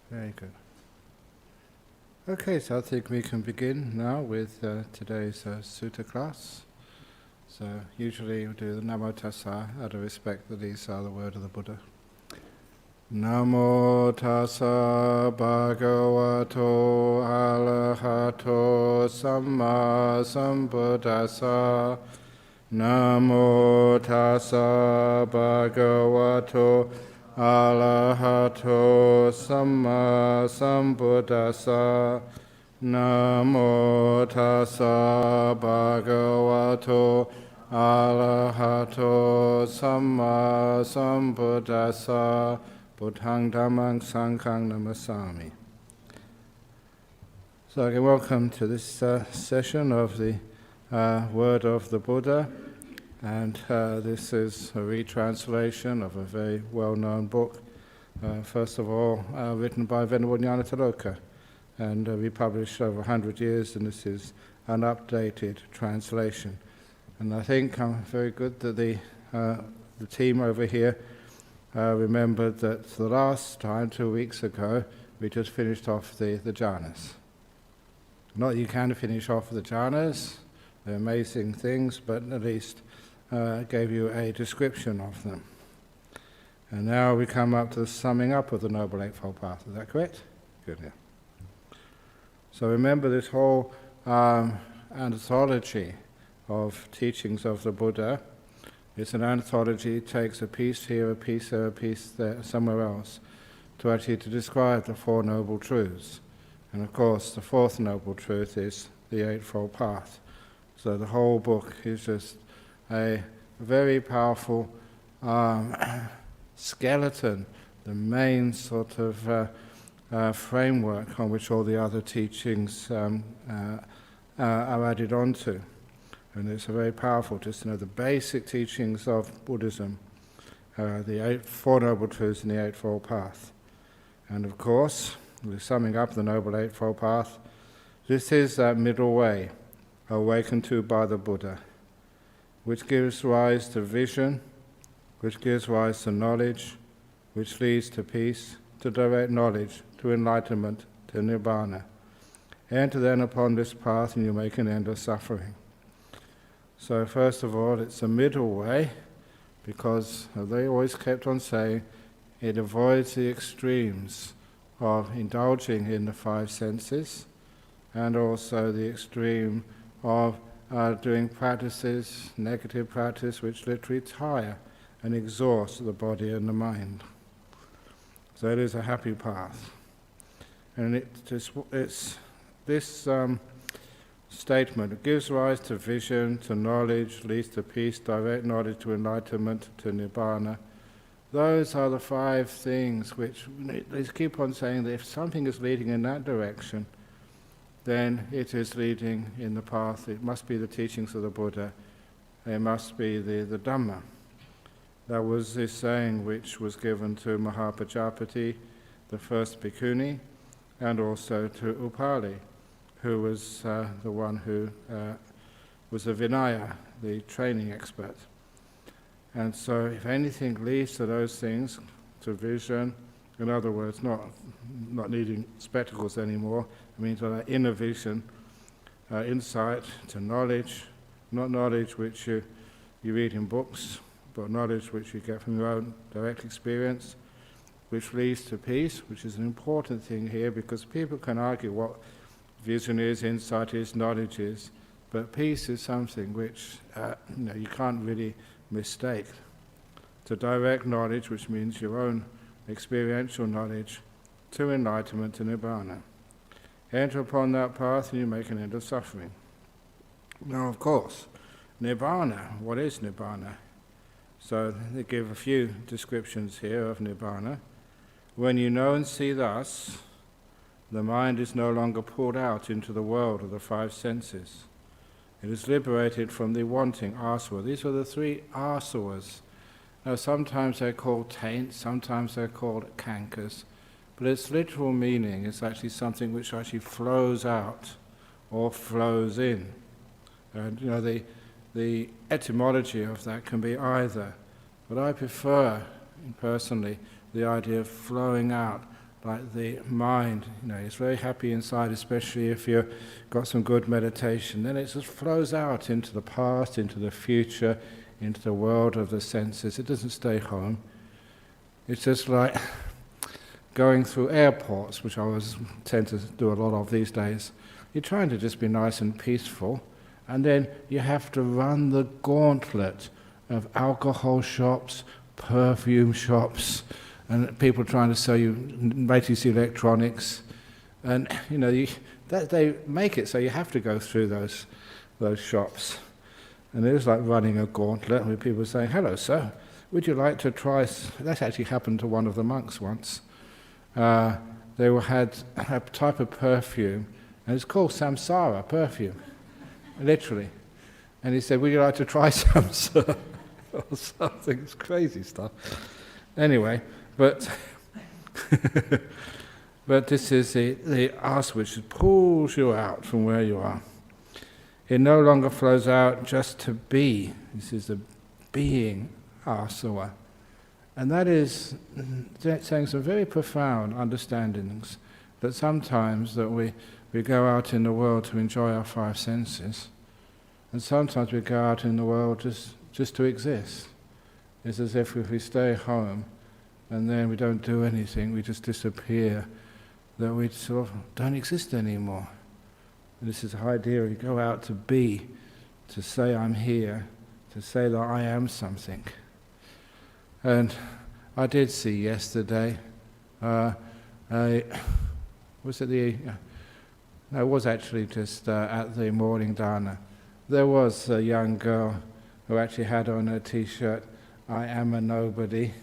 Very good. Okay, so I think we can begin now with today's sutta class. So usually we do the Namo Tassa out of respect that these are the word of the Buddha. Namo Tassa Bhagavato Arahato Samma Sambuddhassa. Namo Tassa Bhagavato Arahato Samma Sambuddhassa. Namo Tassa Bhagavato Arahato Samma Sambuddhassa. Buddhang Dhammang Sanghang Namasami. So again, welcome to this session of the Word of the Buddha. And this is a retranslation of a very well-known book, first of all written by Venerable Nyanatiloka, and republished over 100 years, and this is an updated translation. And I think I'm very good that the team over here remembered that the last time, 2 weeks ago, we just finished off the jhanas. Not that you can finish off the jhanas, they're amazing things, but at least gave you a description of them. And now we come up to the summing up of the Noble Eightfold Path. Is that correct? Good, yeah. So remember this whole anthology of teachings of the Buddha. It's an anthology, it takes a piece here, a piece there, a piece there, somewhere else, to describe the Four Noble Truths. And of course, the fourth Noble Truth is the Eightfold Path. So the whole book is just a very powerful skeleton, the main sort of framework on which all the other teachings are added onto. And it's very powerful just to know the basic teachings of Buddhism, the Four Noble Truths and the Eightfold Path. And of course, we're summing up the Noble Eightfold Path. This is that middle way, awakened to by the Buddha, which gives rise to vision, which gives rise to knowledge, which leads to peace, to direct knowledge, to enlightenment, to nibbana. Enter then upon this path and you make an end of suffering. So first of all, it's a middle way, because they always kept on saying it avoids the extremes of indulging in the five senses, and also the extreme of doing practices, negative practice, which literally tire and exhaust the body and the mind. So it is a happy path. And it's this statement, it gives rise to vision, to knowledge, leads to peace, direct knowledge, to enlightenment, to nibbana. Those are the five things which they keep on saying that if something is leading in that direction, then it is leading in the path. It must be the teachings of the Buddha. It must be the Dhamma. That was this saying which was given to Mahapajapati, the first bhikkhuni, and also to Upali, who was the one who was a Vinaya, the training expert. And so if anything leads to those things, to vision, in other words, not needing spectacles anymore, it means that inner vision, insight, to knowledge, not knowledge which you read in books, but knowledge which you get from your own direct experience, which leads to peace, which is an important thing here, because people can argue what vision is, insight is, knowledge is, but peace is something which you can't really mistake. To direct knowledge, which means your own experiential knowledge, to enlightenment, to nibbana. Enter upon that path and you make an end of suffering. Now, of course, nibbana, what is nibbana? So they give a few descriptions here of nibbana. When you know and see thus, the mind is no longer pulled out into the world of the five senses. It is liberated from the wanting, Āsava. These are the three Āsavas. Now sometimes they're called taints, sometimes they're called cankers, but its literal meaning is actually something which actually flows out or flows in. And the etymology of that can be either, but I prefer, personally, the idea of flowing out like the mind, is very happy inside, especially if you've got some good meditation. Then it just flows out into the past, into the future, into the world of the senses. It doesn't stay home. It's just like going through airports, which I tend to do a lot of these days. You're trying to just be nice and peaceful, and then you have to run the gauntlet of alcohol shops, perfume shops, and people trying to sell you latest electronics. And they make it so you have to go through those shops. And it was like running a gauntlet with people saying, "Hello, sir, would you like to try..." That actually happened to one of the monks once. They had a type of perfume, and it's called samsara perfume, literally. And he said, "Would you like to try some, sir?" Or something. It's crazy stuff. Anyway, but this is the asa which pulls you out from where you are. It no longer flows out just to be. This is the being Āsava. And that is saying some very profound understandings, that sometimes that we go out in the world to enjoy our five senses, and sometimes we go out in the world just to exist. It's as if we stay home and then we don't do anything, we just disappear, that we sort of don't exist anymore. And this is the idea, you go out to be, to say I'm here, to say that I am something. And I did see yesterday, it was actually just at the morning dana. There was a young girl who actually had on her t-shirt, "I am a nobody."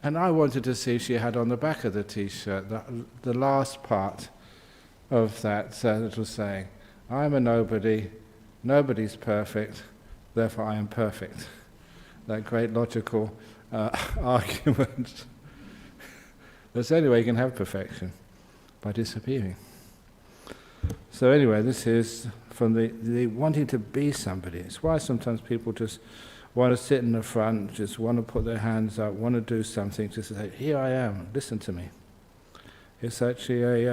And I wanted to see if she had on the back of the t-shirt, the last part of that little saying, "I am a nobody, nobody's perfect, therefore I am perfect." That great logical argument. That's the only way you can have perfection, by disappearing. So anyway, this is from the wanting to be somebody. It's why sometimes people just want to sit in the front, just want to put their hands up, want to do something, just to say, "Here I am, listen to me." It's actually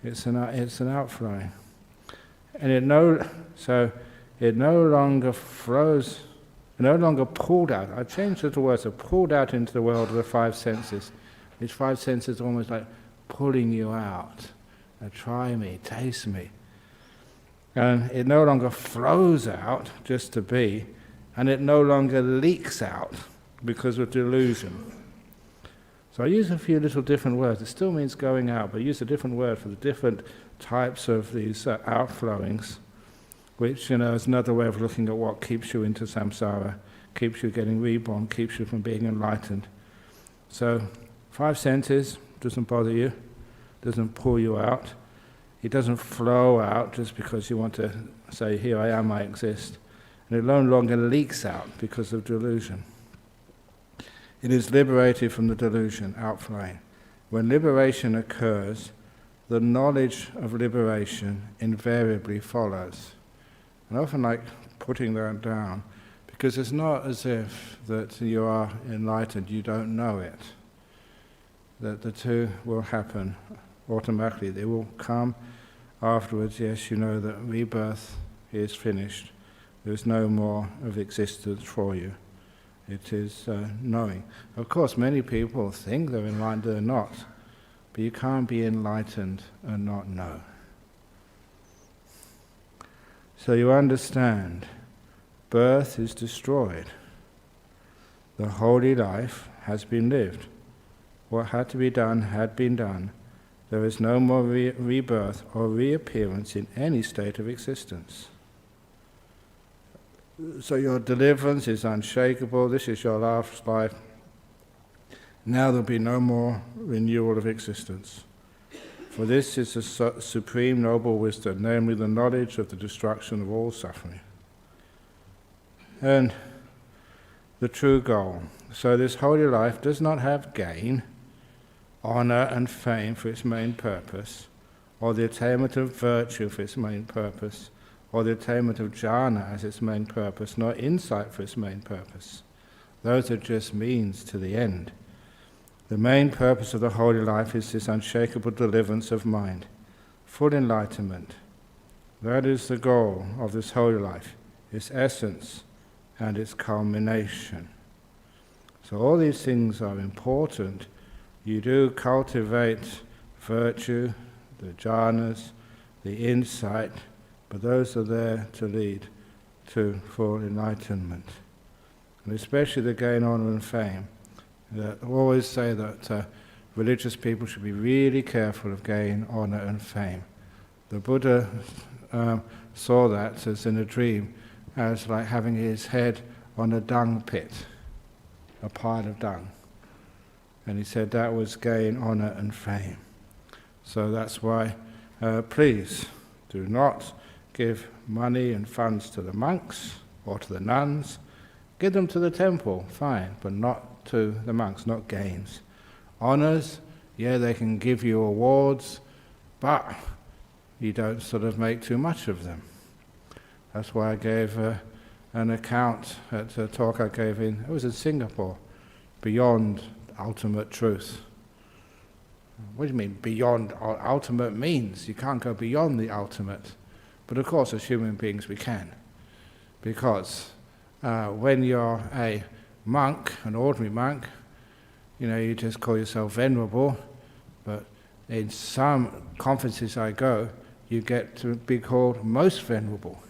it's an outflowing, and it no longer flows, no longer pulled out. I changed the words, so pulled out into the world of the five senses. These five senses are almost like pulling you out. Now try me, taste me. And it no longer flows out just to be, and it no longer leaks out because of delusion. So I use a few little different words. It still means going out, but I use a different word for the different types of these outflowings, which is another way of looking at what keeps you into samsara, keeps you getting reborn, keeps you from being enlightened. So five senses doesn't bother you, doesn't pull you out. It doesn't flow out just because you want to say, "Here I am, I exist." And it no longer leaks out because of delusion. It is liberated from the delusion, outflowing. When liberation occurs, the knowledge of liberation invariably follows. And I often like putting that down, because it's not as if that you are enlightened, you don't know it. That the two will happen automatically. They will come afterwards. Yes, you know that rebirth is finished. There's no more of existence for you. It is knowing. Of course, many people think they're enlightened, they're not. But you can't be enlightened and not know. So you understand, birth is destroyed. The holy life has been lived. What had to be done had been done. There is no more rebirth or reappearance in any state of existence. So your deliverance is unshakable. This is your last life. Now there'll be no more renewal of existence. For this is the supreme noble wisdom, namely the knowledge of the destruction of all suffering. And the true goal. So this holy life does not have gain, honor and fame for its main purpose, or the attainment of virtue for its main purpose, or the attainment of jhana as its main purpose, nor insight for its main purpose. Those are just means to the end. The main purpose of the holy life is this unshakable deliverance of mind, full enlightenment. That is the goal of this holy life, its essence and its culmination. So all these things are important. You do cultivate virtue, the jhanas, the insight, but those are there to lead to full enlightenment. And especially the gain, honor and fame. I always say that religious people should be really careful of gain, honor and fame. The Buddha saw that as in a dream, as like having his head on a dung pit, a pile of dung. And he said that was gain, honor and fame. So that's why, please, do not give money and funds to the monks or to the nuns. Give them to the temple, fine, but not to the monks, not gains. Honors, yeah, they can give you awards, but you don't sort of make too much of them. That's why I gave an account at a talk I gave it was in Singapore, Beyond Ultimate Truth. What do you mean, beyond? Ultimate means you can't go beyond the ultimate. But of course, as human beings, we can. Because when you're a monk, an ordinary monk, you just call yourself venerable, but in some conferences I go, you get to be called most venerable.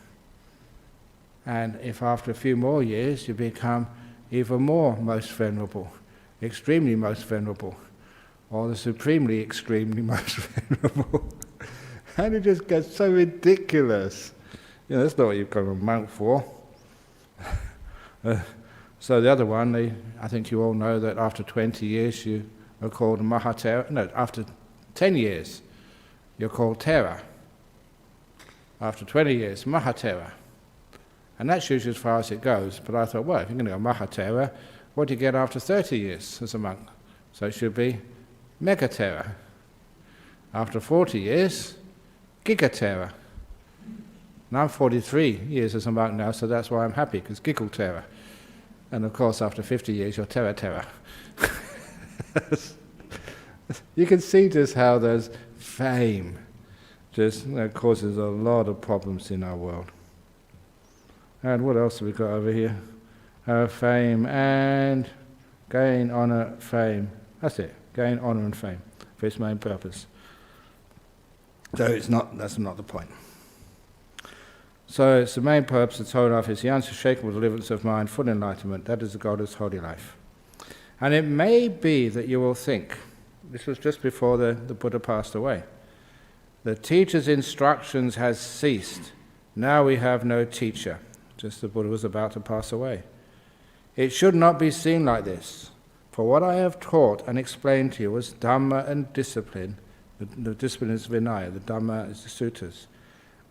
And if after a few more years you become even more most venerable, extremely most venerable, or the supremely extremely most venerable, and it just gets so ridiculous. That's not what you've got a monk for. So the other one, I think you all know that after 20 years you are called Mahatera. No, after 10 years you're called Tera. After 20 years, Mahatera. And that's usually as far as it goes. But I thought, well, if you're going to go Mahatera, what do you get after 30 years as a monk? So it should be Megatera. After 40 years, Gigatera. Now I'm 43 years as a monk now, so that's why I'm happy, because Giggletera. And of course, after 50 years, you're Terra. You can see just how there's fame just causes a lot of problems in our world. And what else have we got over here? Fame and gain, honor, fame. That's it. Gain, honor, and fame for its main purpose. So that's not the point. So it's the main purpose of the holy life is the unshakable deliverance of mind, full enlightenment. That is the goal of this holy life. And it may be that you will think, this was just before the Buddha passed away, the teacher's instructions has ceased. Now we have no teacher. Just the Buddha was about to pass away. It should not be seen like this. For what I have taught and explained to you was Dhamma and discipline. The discipline is Vinaya, the Dhamma is the suttas.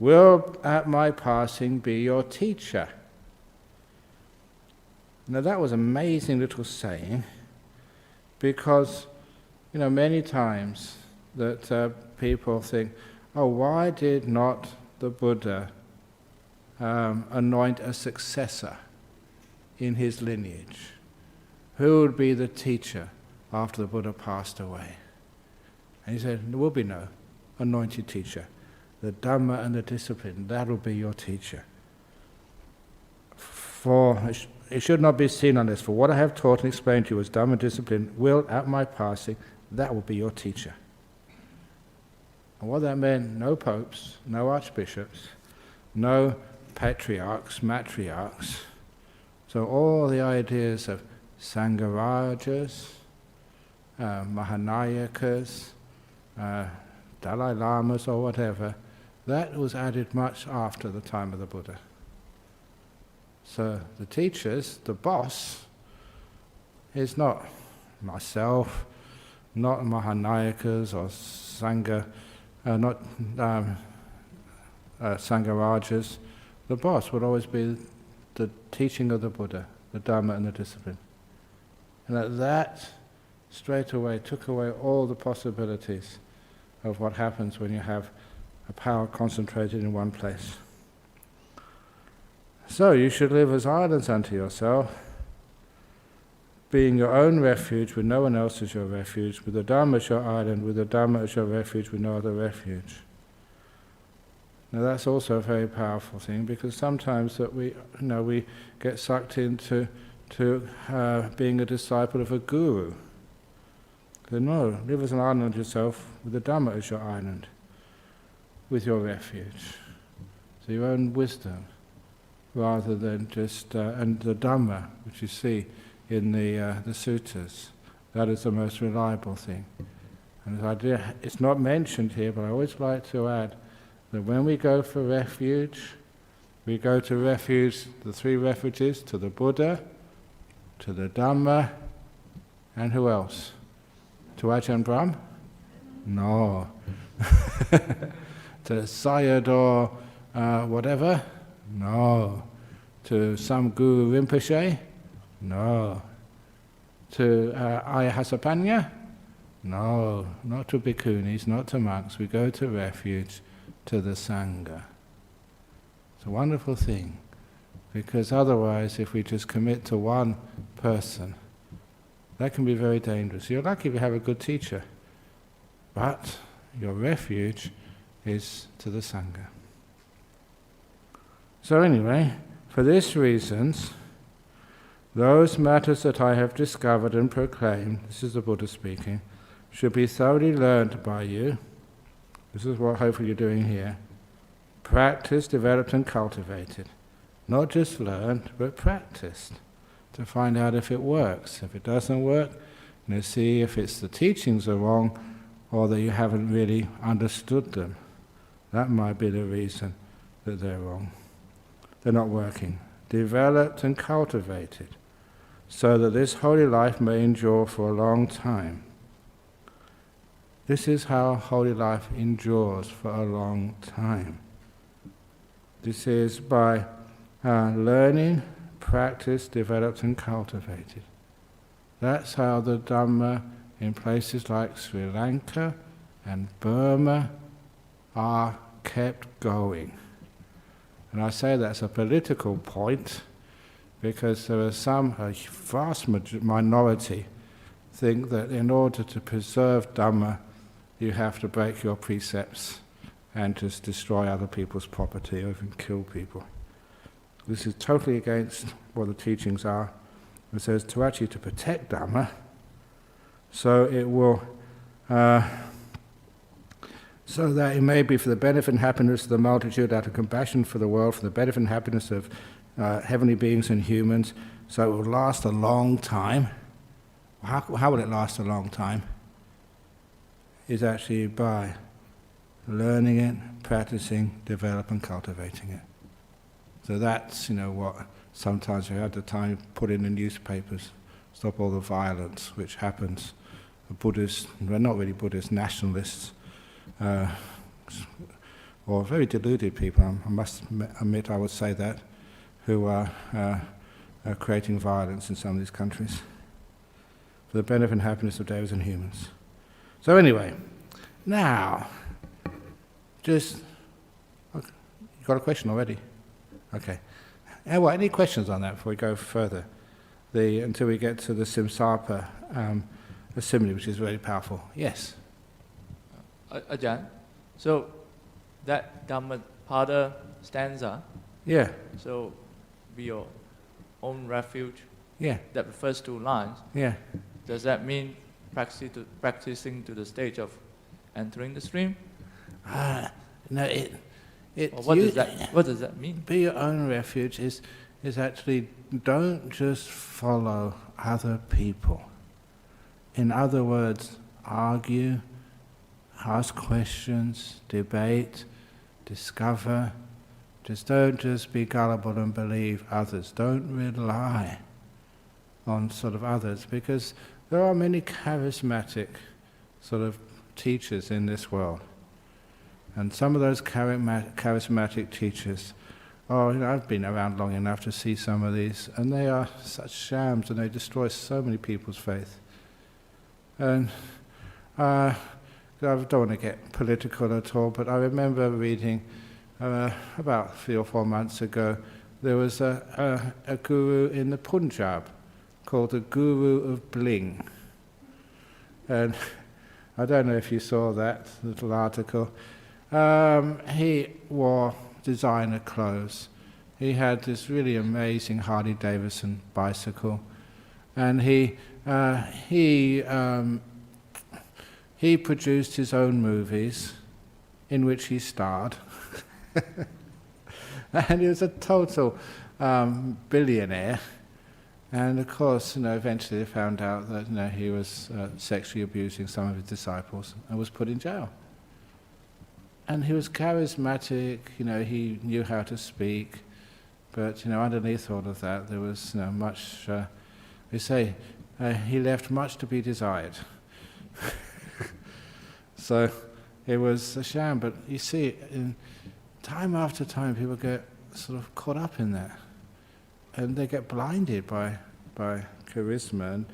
Will at my passing be your teacher? Now that was an amazing little saying, because many times that people think, oh, why did not the Buddha anoint a successor in his lineage? Who would be the teacher after the Buddha passed away? And he said, there will be no anointed teacher. The Dhamma and the discipline, that will be your teacher. For it should not be seen on this. For what I have taught and explained to you as Dhamma and discipline will, at my passing, that will be your teacher. And what that meant, no popes, no archbishops, no patriarchs, matriarchs. So all the ideas of Sangharajas, Mahanayakas, Dalai Lamas or whatever, that was added much after the time of the Buddha. So the teachers, the boss, is not myself, not Mahanayakas or Sangharajas. The boss would always be the teaching of the Buddha, the Dhamma and the discipline. And that straight away took away all the possibilities of what happens when you have a power concentrated in one place. So you should live as islands unto yourself. being your own refuge when no one else is your refuge, with the Dhamma as your island, with the Dhamma as your refuge with no other refuge. Now that's also a very powerful thing, because sometimes that we get sucked into being a disciple of a guru. So no, live as an island yourself, with the Dhamma as your island, with your refuge. So your own wisdom, rather than just and the Dhamma, which you see in the suttas, that is the most reliable thing. And the idea, it's not mentioned here, but I always like to add that when we go for refuge, we go to refuge, the three refuges, to the Buddha, to the Dhamma, and who else? To Ajahn Brahm? No. To Sayadaw or whatever? No. To some Guru Rinpoche? No. To Ayahasapanya? No. Not to bhikkhunis, not to monks. We go to refuge, to the Sangha. It's a wonderful thing, because otherwise if we just commit to one person, that can be very dangerous. You're lucky if you have a good teacher, but your refuge is to the Sangha. So anyway, for these reasons, those matters that I have discovered and proclaimed, this is the Buddha speaking, should be thoroughly learned by you. This is what hopefully you're doing here. Practiced, developed and cultivated. Not just learned, but practiced, to find out if it works. If it doesn't work, see if it's the teachings are wrong or that you haven't really understood them. That might be the reason that they're wrong. They're not working. Developed and cultivated, so that this holy life may endure for a long time. This is how holy life endures for a long time. This is by learning, practice, developed and cultivated. That's how the Dhamma in places like Sri Lanka and Burma are kept going. And I say that's a political point, because there are a vast minority think that in order to preserve Dhamma, you have to break your precepts and just destroy other people's property or even kill people. This is totally against what the teachings are. It says to actually to protect Dhamma, so it will, so that it may be for the benefit and happiness of the multitude, out of compassion for the world, for the benefit and happiness of heavenly beings and humans, so it will last a long time. How will it last a long time? Is actually by learning it, practicing, developing, cultivating it. So that's, what sometimes we had the time put in the newspapers, stop all the violence which happens. The Buddhists, well, not really Buddhists, nationalists, or very deluded people, I must admit I would say that, who are creating violence in some of these countries for the benefit and happiness of devas and humans. So anyway, now, you got a question already? Okay. Any questions on that before we go further? Until we get to the Simsapa simile, which is very powerful. Yes? Ajahn, so that Dhammapada stanza, yeah. So be your own refuge, yeah. That first two lines, yeah. Does that mean practicing to the stage of entering the stream? No, what does that mean? Be your own refuge is actually don't just follow other people. In other words, argue, ask questions, debate, discover. Don't just be gullible and believe others. Don't rely on sort of others, because there are many charismatic sort of teachers in this world. And some of those charismatic teachers, I've been around long enough to see some of these, and they are such shams, and they destroy so many people's faith. And I don't want to get political at all, but I remember reading about 3 or 4 months ago, there was a guru in the Punjab called the Guru of Bling. And I don't know if you saw that little article. He wore designer clothes. He had this really amazing Harley-Davidson bicycle, and he produced his own movies, in which he starred, and he was a total billionaire. And of course, eventually they found out that he was sexually abusing some of his disciples and was put in jail. And he was charismatic, he knew how to speak, but underneath all of that there was much. We say he left much to be desired. So it was a sham. But you see, time after time, people get sort of caught up in that, and they get blinded by charisma. And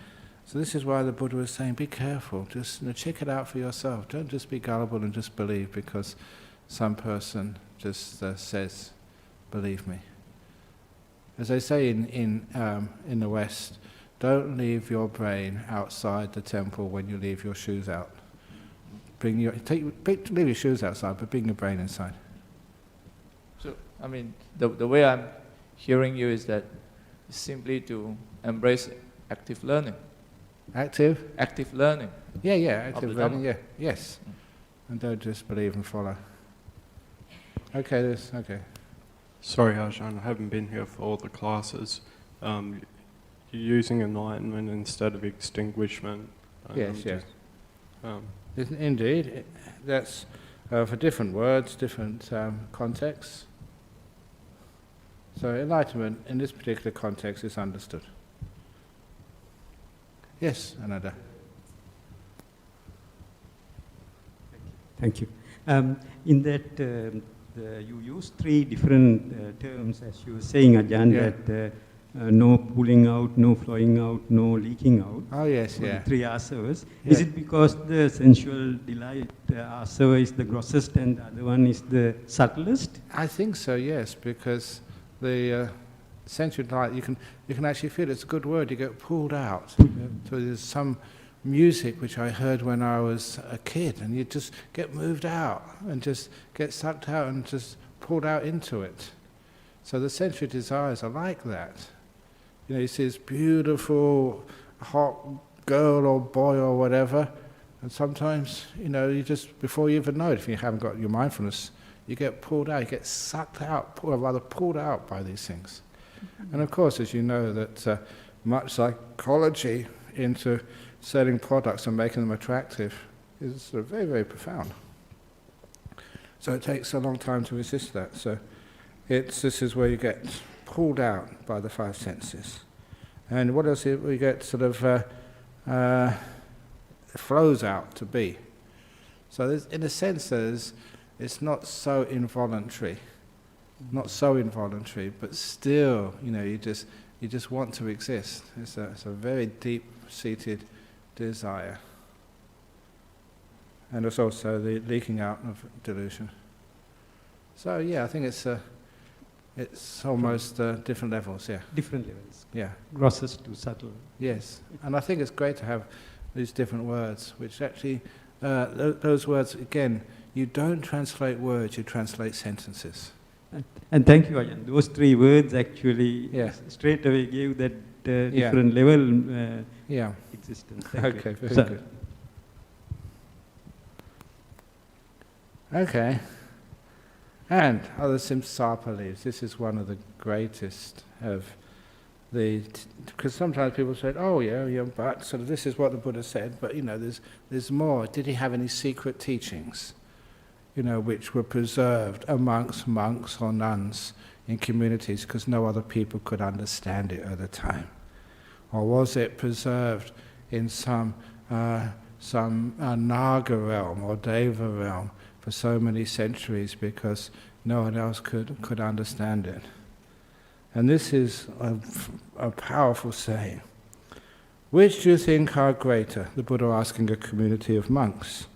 so this is why the Buddha was saying, be careful, just check it out for yourself. Don't just be gullible and just believe because some person just says, believe me. As they say in the West, don't leave your brain outside the temple when you leave your shoes out. Leave your shoes outside, but bring your brain inside. So, the way I'm hearing you is that simply to embrace active learning. Active learning. Yeah, active learning, yeah, yes. And don't just believe and follow. Okay. Sorry, Ajahn, I haven't been here for all the classes. You're using enlightenment instead of extinguishment. Yes. Indeed, that's for different words, different contexts. So enlightenment in this particular context is understood. Yes, Ananda. Thank you. In that, you use three different terms, as you were saying, Ajahn, that no pulling out, no flowing out, no leaking out. Oh, yes, The three Āsavas. Yeah. Is it because the sensual delight Āsava is the grossest and the other one is the subtlest? I think so, yes, because the sensual delight, you can actually feel it's a good word, you get pulled out. So there's some music which I heard when I was a kid, and you just get moved out and just get sucked out and just pulled out into it. So the sensual desires are like that. You see this beautiful, hot girl or boy or whatever, and sometimes, you just, before you even know it, if you haven't got your mindfulness, you get pulled out, you get sucked out, or rather pulled out by these things. And of course, as you know, that much psychology into selling products and making them attractive is very, very profound. So it takes a long time to resist that. So this is where you get pulled out by the five senses. And what else? We get flows out to be. So in a sense, it's not so involuntary. Not so involuntary, but still, you just want to exist. It's a very deep-seated desire. And it's also the leaking out of delusion. So I think it's almost different levels, yeah. Different levels. Yeah. Grossest to subtle. Yes, and I think it's great to have these different words, which actually, those words, again, you don't translate words, you translate sentences. And thank you, Ajahn. Those three words actually straight away gave that different level existence. Thank you. Very Sorry. good. Okay. And other Simsapa leaves. This is one of the greatest of because sometimes people say, but this is what the Buddha said, but there's more. Did he have any secret teachings? Which were preserved amongst monks or nuns in communities because no other people could understand it at the time? Or was it preserved in some Naga realm or Deva realm for so many centuries because no one else could understand it? And this is a powerful saying. Which do you think are greater? The Buddha asking a community of monks.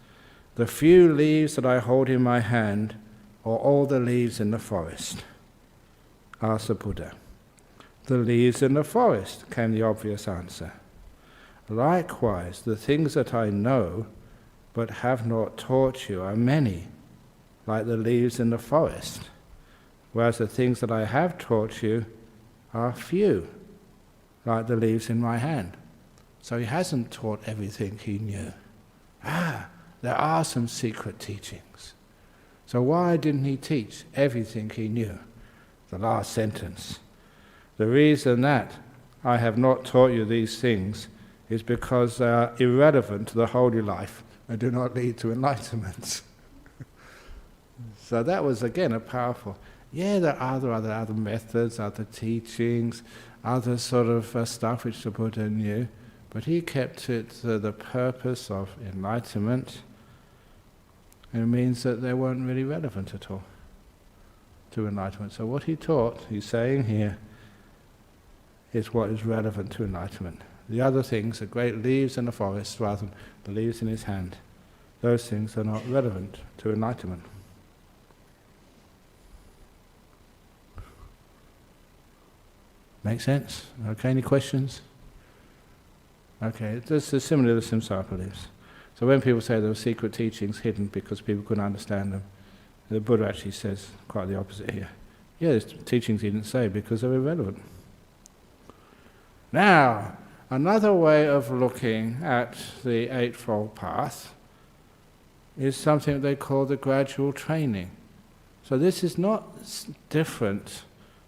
The few leaves that I hold in my hand, or all the leaves in the forest? Asked the Buddha. the leaves in the forest, came the obvious answer. Likewise, the things that I know but have not taught you are many, like the leaves in the forest, whereas the things that I have taught you are few, like the leaves in my hand. So he hasn't taught everything he knew. There are some secret teachings. So why didn't he teach everything he knew? The last sentence. The reason that I have not taught you these things is because they are irrelevant to the holy life and do not lead to enlightenment. So that was again a powerful. There are other methods, other teachings, other sort of stuff which the Buddha knew, but he kept it to the purpose of enlightenment. And it means that they weren't really relevant at all to enlightenment. So what he taught, he's saying here, is what is relevant to enlightenment. The other things, the great leaves in the forest rather than the leaves in his hand, those things are not relevant to enlightenment. Make sense? Okay, any questions? Okay, this is similar to the Samsara beliefs. So when people say there were secret teachings hidden because people couldn't understand them, the Buddha actually says quite the opposite here. There's teachings he didn't say because they're irrelevant. Now, another way of looking at the Eightfold Path is something they call the gradual training. So this is not different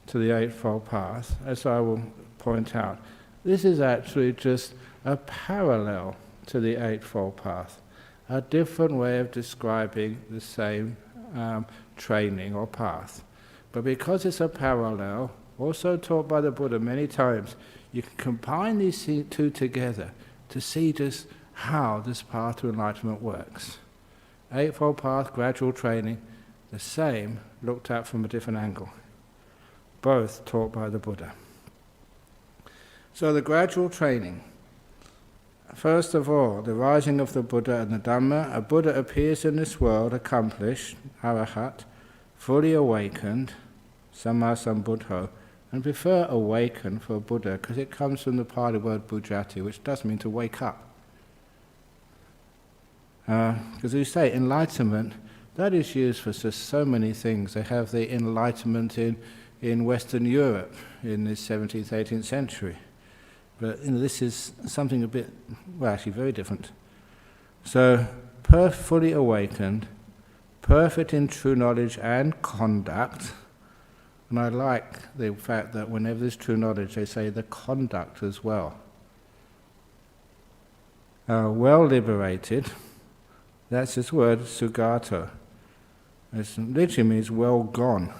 to the Eightfold Path, as I will point out. This is actually just a parallel to the Eightfold Path, a different way of describing the same training or path. But because it's a parallel, also taught by the Buddha many times, you can combine these two together to see just how this path to enlightenment works. Eightfold Path, gradual training, the same, looked at from a different angle. Both taught by the Buddha. So the gradual training. First of all, the rising of the Buddha and the Dhamma. A Buddha appears in this world accomplished, arahat, fully awakened, sammasambuddho, and prefer awakened for Buddha because it comes from the Pali word bujjati, which does mean to wake up. Because you say enlightenment, that is used for just so many things. They have the enlightenment in Western Europe in the 17th, 18th century. But this is something a bit, well, actually very different. So, fully awakened, perfect in true knowledge and conduct. And I like the fact that whenever there's true knowledge, they say the conduct as well. Well liberated, that's this word, sugato. It literally means well gone.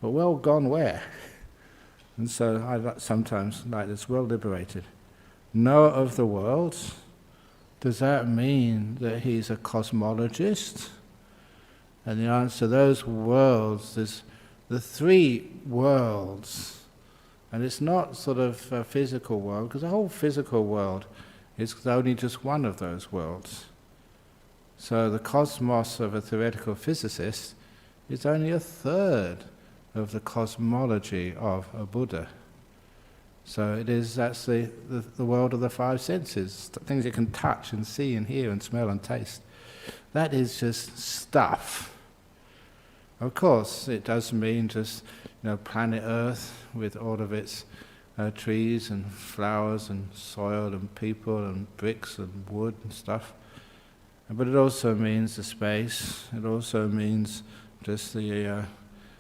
But well gone where? And so I sometimes like this, well liberated. Knower of the worlds, does that mean that he's a cosmologist? And the answer to those worlds is the three worlds. And it's not sort of a physical world, because the whole physical world is only just one of those worlds. So the cosmos of a theoretical physicist is only a third of the cosmology of a Buddha. So that's the world of the five senses, things you can touch and see and hear and smell and taste. That is just stuff. Of course, it does mean just planet Earth with all of its trees and flowers and soil and people and bricks and wood and stuff. But it also means the space. It also means just the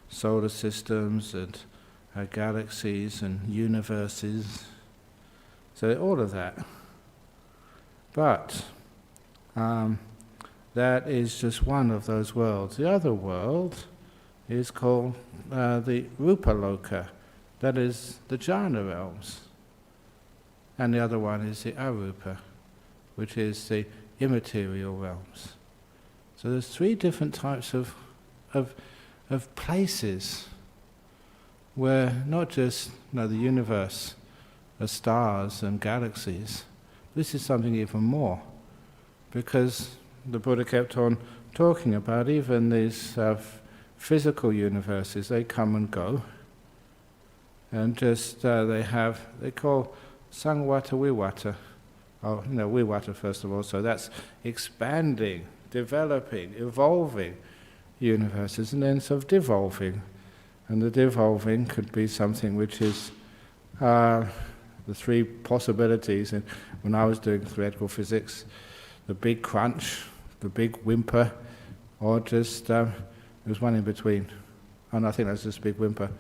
solar systems and galaxies and universes. So all of that. But that is just one of those worlds. The other world is called the Rupa Loka. That is the jhana realms. And the other one is the Arupa, which is the immaterial realms. So there's three different types of places where not just the universe, the stars and galaxies. This is something even more, because the Buddha kept on talking about even these physical universes. They come and go, and just they call Sangwata Viwata. Oh, Viwata first of all, so that's expanding, developing, evolving universes, and then sort of devolving. And the devolving could be something which is the three possibilities. And when I was doing theoretical physics, the big crunch, the big whimper, or just there's one in between. And I think that's just big whimper.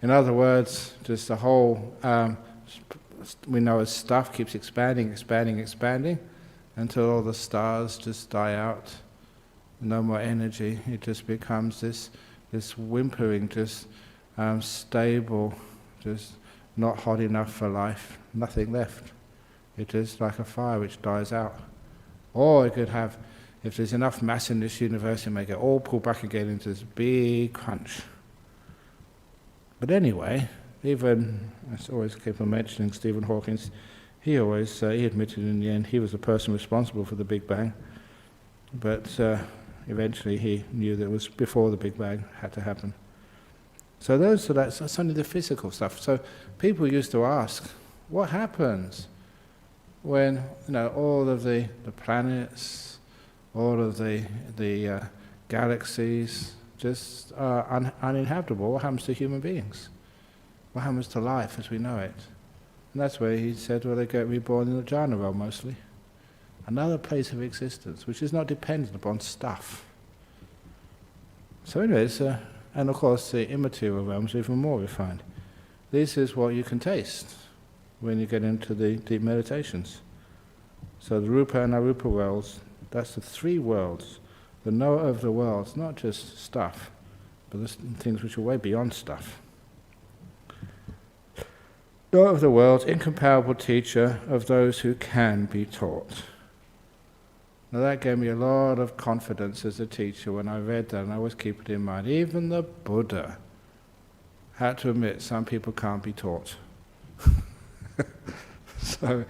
In other words, just the whole, we know as stuff keeps expanding, expanding, expanding, until all the stars just die out, no more energy. It just becomes this whimpering, just stable, just not hot enough for life, nothing left. It is like a fire which dies out. Or it could have, if there's enough mass in this universe, it may get all pulled back again into this big crunch. But anyway, even, I always keep on mentioning Stephen Hawking, he always, he admitted in the end he was the person responsible for the Big Bang, but eventually he knew that it was before the Big Bang had to happen. So that's only the physical stuff. So people used to ask, what happens when all of the planets, all of the galaxies just are uninhabitable? What happens to human beings? What happens to life as we know it? And that's where he said, well, they get reborn in the jhana realm mostly. Another place of existence, which is not dependent upon stuff. So anyways, and of course the immaterial realms are even more refined. This is what you can taste when you get into the deep meditations. So the rupa and arupa worlds, that's the three worlds. The knower of the worlds, not just stuff, but the things which are way beyond stuff. Knower of the worlds, incomparable teacher of those who can be taught. Now that gave me a lot of confidence as a teacher when I read that, and I always keep it in mind. Even the Buddha had to admit some people can't be taught. So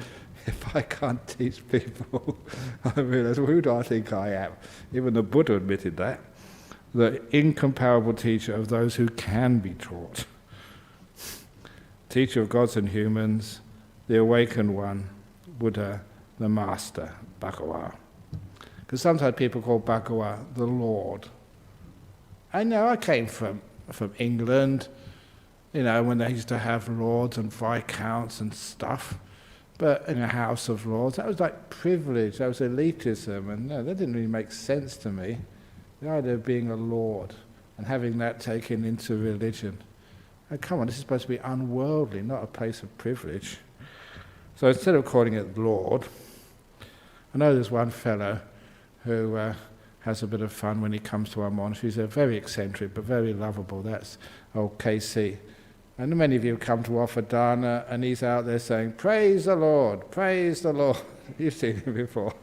if I can't teach people, I realize, who do I think I am? Even the Buddha admitted that. The incomparable teacher of those who can be taught. Teacher of gods and humans, the awakened one, Buddha, the master, Bhagawa. Because sometimes people call Bhagawa the Lord. I know I came from England, when they used to have lords and viscounts and stuff. But in a house of lords, that was like privilege, that was elitism, and no, that didn't really make sense to me. The idea of being a lord and having that taken into religion. Oh, come on, this is supposed to be unworldly, not a place of privilege. So instead of calling it Lord, I know there's one fellow who has a bit of fun when he comes to our monastery. He's very eccentric, but very lovable. That's old KC. And many of you come to offer dana, and he's out there saying, praise the Lord, praise the Lord. You've seen him before.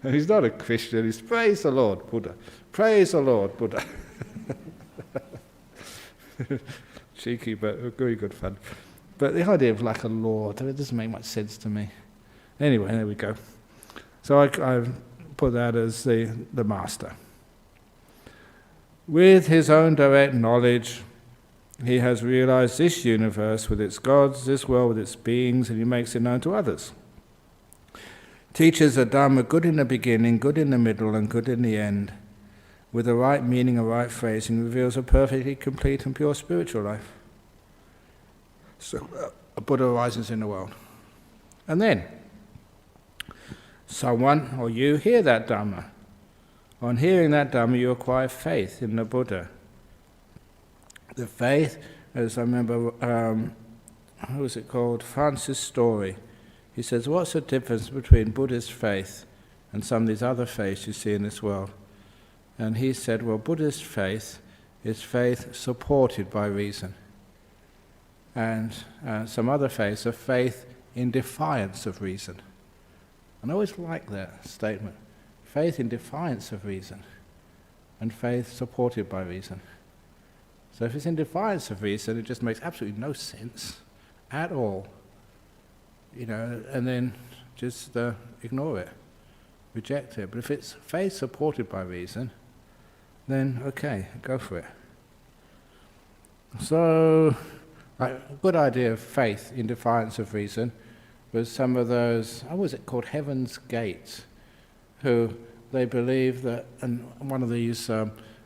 And he's not a Christian, he's praise the Lord, Buddha. Praise the Lord, Buddha. Cheeky, but very good fun. But the idea of like a lord, it doesn't make much sense to me. Anyway, there we go. So I put that as the master. With his own direct knowledge, he has realized this universe with its gods, this world with its beings, and he makes it known to others. Teaches the Dhamma good in the beginning, good in the middle, and good in the end. With the right meaning and right phrasing, reveals a perfectly complete and pure spiritual life. So a Buddha arises in the world. And then, someone or you hear that Dhamma. On hearing that Dhamma, you acquire faith in the Buddha. The faith, as I remember, who was it called? Francis' story. He says, what's the difference between Buddhist faith and some of these other faiths you see in this world? And he said, well, Buddhist faith is faith supported by reason. And some other faiths are faith in defiance of reason. And I always like that statement. Faith in defiance of reason, and faith supported by reason. So if it's in defiance of reason, it just makes absolutely no sense at all. And then just ignore it, reject it. But if it's faith supported by reason, then okay, go for it. So a good idea of faith in defiance of reason was some of those, how was it called, Heaven's Gates, who they believed that one of these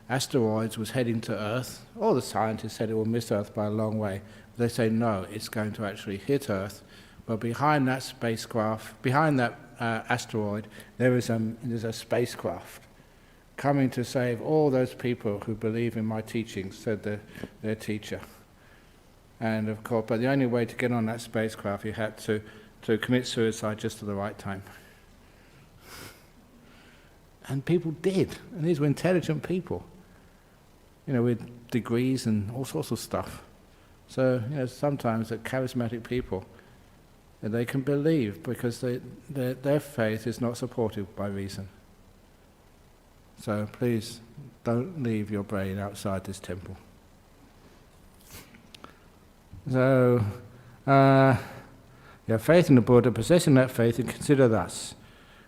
asteroids was heading to Earth. All the scientists said it will miss Earth by a long way. They say no, it's going to actually hit Earth. But behind that spacecraft, behind that asteroid, there is a spacecraft coming to save all those people who believe in my teachings, said their teacher. And of course, but the only way to get on that spacecraft, you had to commit suicide just at the right time. And people did, and these were intelligent people, with degrees and all sorts of stuff. So, sometimes the charismatic people, they can believe because their faith is not supported by reason. So please don't leave your brain outside this temple. So, you have faith in the Buddha, possessing that faith, and consider thus: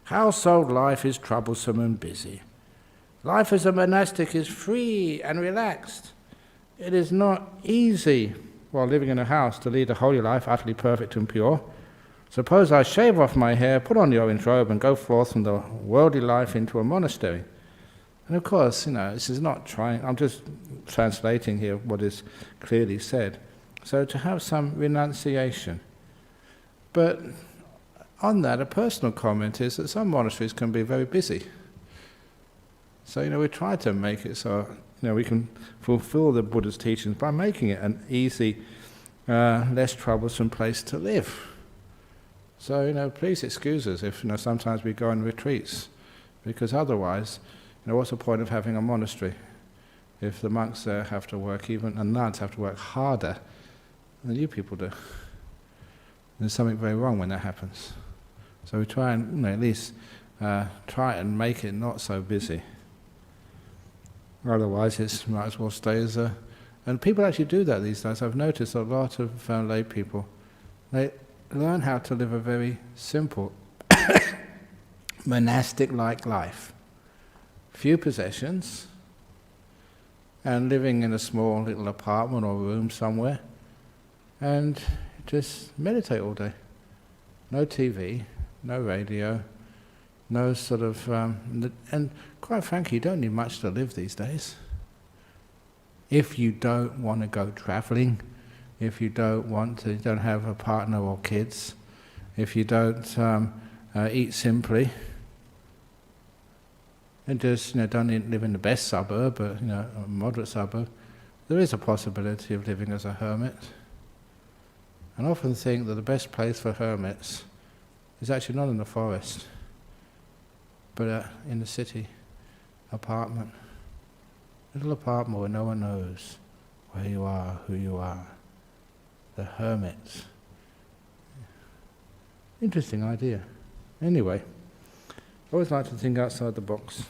household life is troublesome and busy. Life as a monastic is free and relaxed. It is not easy, while living in a house, to lead a holy life, utterly perfect and pure. Suppose I shave off my hair, put on the orange robe, and go forth from the worldly life into a monastery. And of course, this is not trying, I'm just translating here what is clearly said. So to have some renunciation. But on that, a personal comment is that some monasteries can be very busy. So, we try to make it so, we can fulfill the Buddha's teachings by making it an easy, less troublesome place to live. So, please excuse us if, sometimes we go on retreats, because otherwise, what's the point of having a monastery if the monks there have to work, and nuns have to work harder than you people do? There's something very wrong when that happens. So we try and, at least try and make it not so busy. Otherwise, it might as well stay as a... And people actually do that these days. I've noticed a lot of lay people, they learn how to live a very simple, monastic-like life. Few possessions, and living in a small little apartment or room somewhere, and just meditate all day. No TV, no radio, no sort of... and quite frankly, you don't need much to live these days. If you don't want to go travelling, if you don't have a partner or kids, if you don't eat simply, and just don't live in the best suburb, but a moderate suburb, there is a possibility of living as a hermit. And I often think that the best place for hermits is actually not in the forest, but in the city, apartment. Little apartment where no one knows where you are, who you are. The hermits. Interesting idea. Anyway, I always like to think outside the box.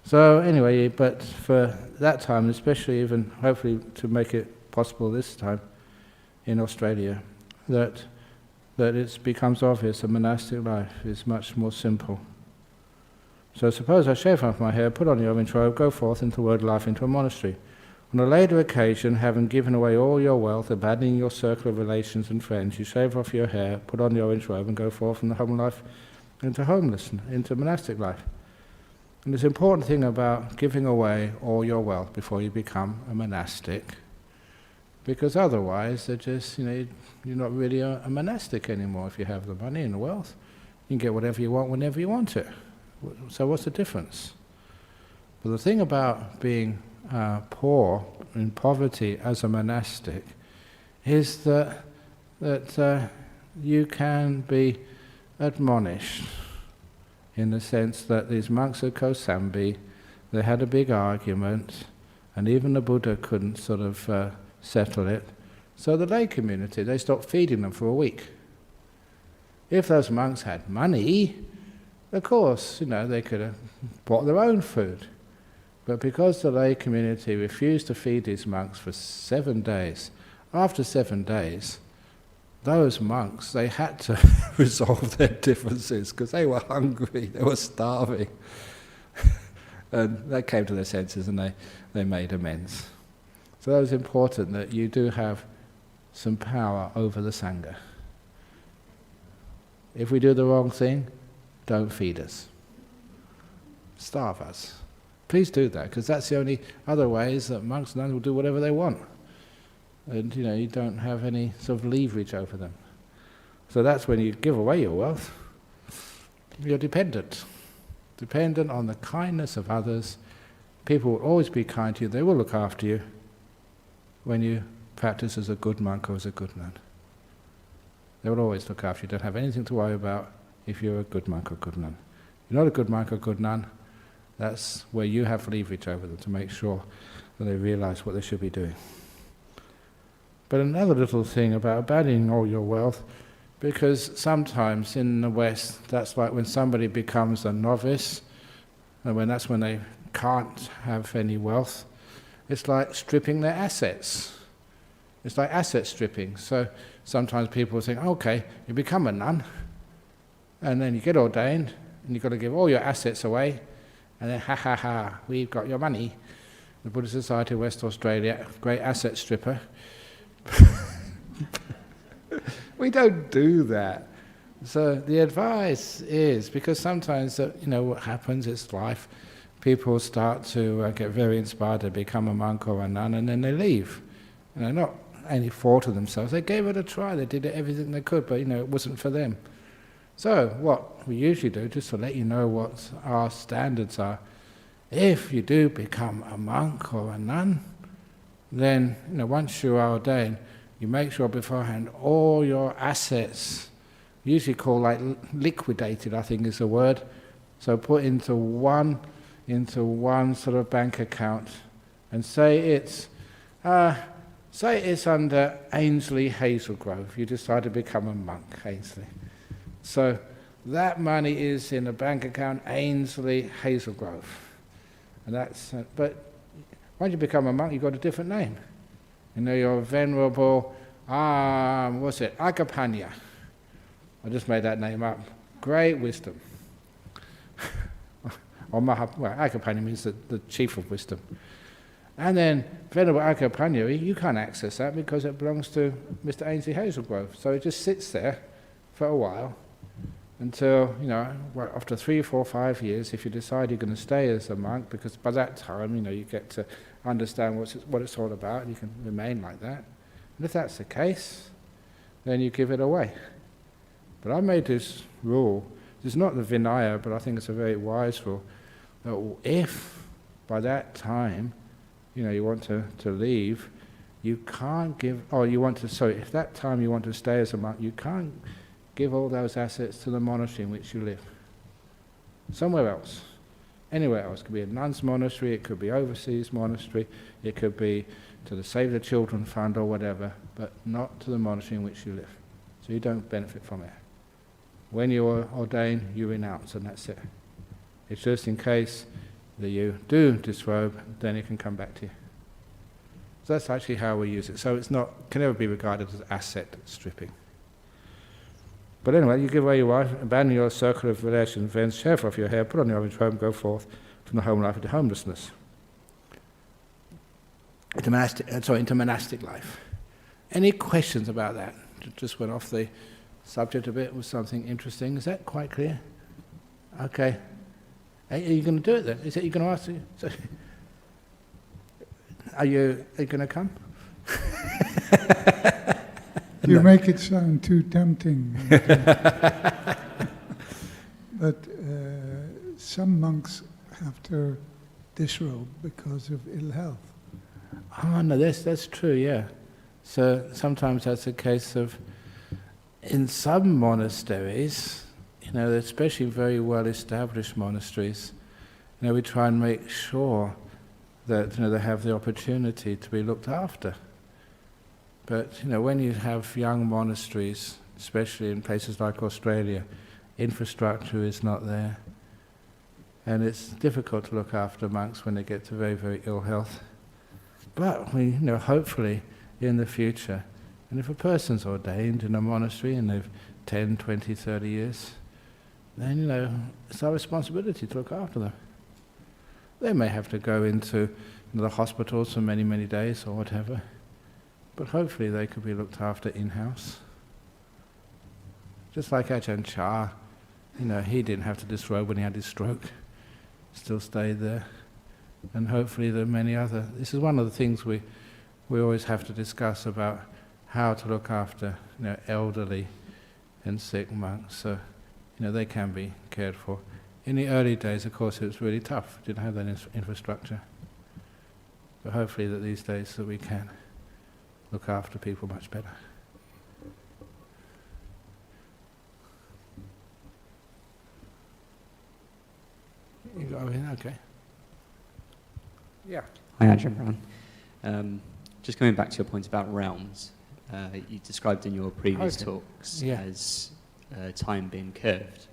So anyway, but for that time, especially even hopefully to make it possible this time in Australia, that it becomes obvious a monastic life is much more simple. So suppose I shave off my hair, put on the orange robe, go forth into world life, into a monastery. On a later occasion, having given away all your wealth, abandoning your circle of relations and friends, you shave off your hair, put on the orange robe, and go forth from the home life into homelessness, into monastic life. And it's an important thing about giving away all your wealth before you become a monastic, because otherwise they're just, you're not really a monastic anymore if you have the money and the wealth. You can get whatever you want whenever you want it. So what's the difference? But the thing about being poor, in poverty as a monastic, is that you can be admonished in the sense that these monks at Kosambi, they had a big argument, and even the Buddha couldn't sort of settle it. So the lay community, they stopped feeding them for a week. If those monks had money, of course, they could have bought their own food. But because the lay community refused to feed these monks for 7 days, after 7 days, those monks, they had to resolve their differences because they were hungry, they were starving. And they came to their senses and they made amends. So that was important, that you do have some power over the Sangha. If we do the wrong thing, don't feed us. Starve us. Please do that, because that's the only other ways that monks and nuns will do whatever they want. And you don't have any sort of leverage over them. So that's when you give away your wealth. You're dependent on the kindness of others. People will always be kind to you. They will look after you when you practice as a good monk or as a good nun. They will always look after you. You don't have anything to worry about if you're a good monk or good nun. If you're not a good monk or good nun, that's where you have leverage over them to make sure that they realize what they should be doing. But another little thing about abandoning all your wealth, because sometimes in the West, that's like when somebody becomes a novice, and that's when they can't have any wealth. It's like stripping their assets. It's like asset stripping. So sometimes people think, okay, you become a nun, and then you get ordained, and you've got to give all your assets away, and then ha, we've got your money. The Buddhist Society of West Australia, great asset stripper. We don't do that. So the advice is, because sometimes what happens, it's life, people start to get very inspired to become a monk or a nun, and then they leave. Not any fault of themselves. They gave it a try, they did everything they could, but it wasn't for them. So what we usually do, just to let you know what our standards are, if you do become a monk or a nun, then once you are ordained, you make sure beforehand all your assets, usually called like liquidated, I think is the word, so put into one sort of bank account, and say it's under Ainsley Hazelgrove. You decide to become a monk, Ainsley. So that money is in a bank account, Ainsley Hazelgrove, and that's. But once you become a monk, you've got a different name. You're Venerable, Agapanya. I just made that name up. Great wisdom. Or Agapanya means the chief of wisdom. And then Venerable Agapanya, you can't access that because it belongs to Mr. Ainsley Hazelgrove. So it just sits there for a while until, after 3, 4, 5 years, if you decide you're going to stay as a monk, because by that time, you get to understand what it's all about, and you can remain like that. And if that's the case, then you give it away. But I made this rule, it's not the Vinaya, but I think it's a very wise rule, that if by that time, you want to leave, you can't give, if that time you want to stay as a monk, you can't give all those assets to the monastery in which you live. Somewhere else. Anywhere else. It could be a nun's monastery, it could be overseas monastery, it could be to the Save the Children Fund or whatever, but not to the monastery in which you live. So you don't benefit from it. When you are ordained, you renounce, and that's it. It's just in case that you do disrobe, then it can come back to you. So that's actually how we use it. So can never be regarded as asset stripping. But anyway, you give away your wife, abandon your circle of relations, friends, shave off your hair, put on your orange robe, and go forth from the home life into homelessness. Into monastic life. Any questions about that? Just went off the subject a bit with something interesting. Is that quite clear? Okay. Are you going to do it then? Is it you're going to ask? Are you going to come? You make it sound too tempting. But some monks have to disrobe because of ill health. Oh no, that's true, yeah. So sometimes that's a case of, in some monasteries, especially very well-established monasteries, we try and make sure that they have the opportunity to be looked after. But when you have young monasteries, especially in places like Australia, infrastructure is not there, and it's difficult to look after monks when they get to very, very ill health. But we, hopefully in the future, and if a person's ordained in a monastery and they've 10, 20, 30 years, then it's our responsibility to look after them. They may have to go into the hospitals for many, many days or whatever. But hopefully they could be looked after in-house. Just like Ajahn Chah, he didn't have to disrobe when he had his stroke. Still stayed there. And hopefully there are many other... This is one of the things we always have to discuss about how to look after elderly and sick monks. So, they can be cared for. In the early days, of course, it was really tough. Didn't have that infrastructure. But hopefully that these days that we can look after people much better. You got everything? Okay. Yeah. Hi, Ajahn Brahm. Just coming back to your point about realms, you described in your previous talks as time being curved.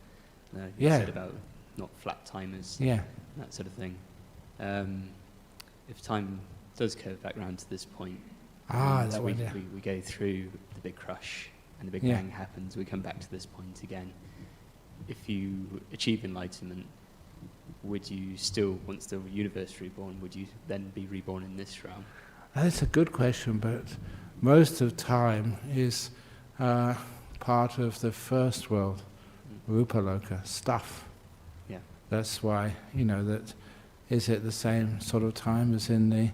You said about not flat timers, that sort of thing. If time does curve back round to this point, that we go through the big crush and the big bang happens, we come back to this point again. If you achieve enlightenment, would you still, once the universe reborn, would you then be reborn in this realm? That's a good question, but most of time is part of the first world, Rupa Loka, stuff. Yeah. That's why, that is it the same sort of time as in the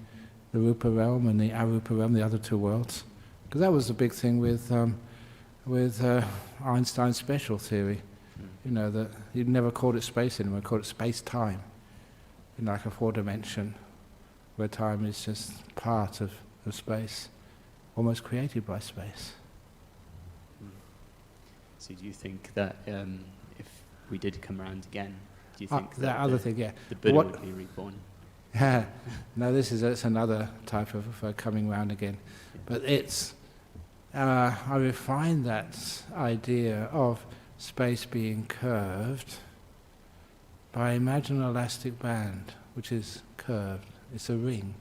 Rupa realm and the Arupa realm, the other two worlds? Because that was the big thing with Einstein's special theory. That he never called it space anymore, he called it space-time. Like a 4-dimension, where time is just part of space, almost created by space. So do you think that if we did come around again, do you think that other thing, the Buddha would be reborn? No, that's another type of coming round again. But it's, I refine that idea of space being curved by imagine an elastic band, which is curved. It's a ring,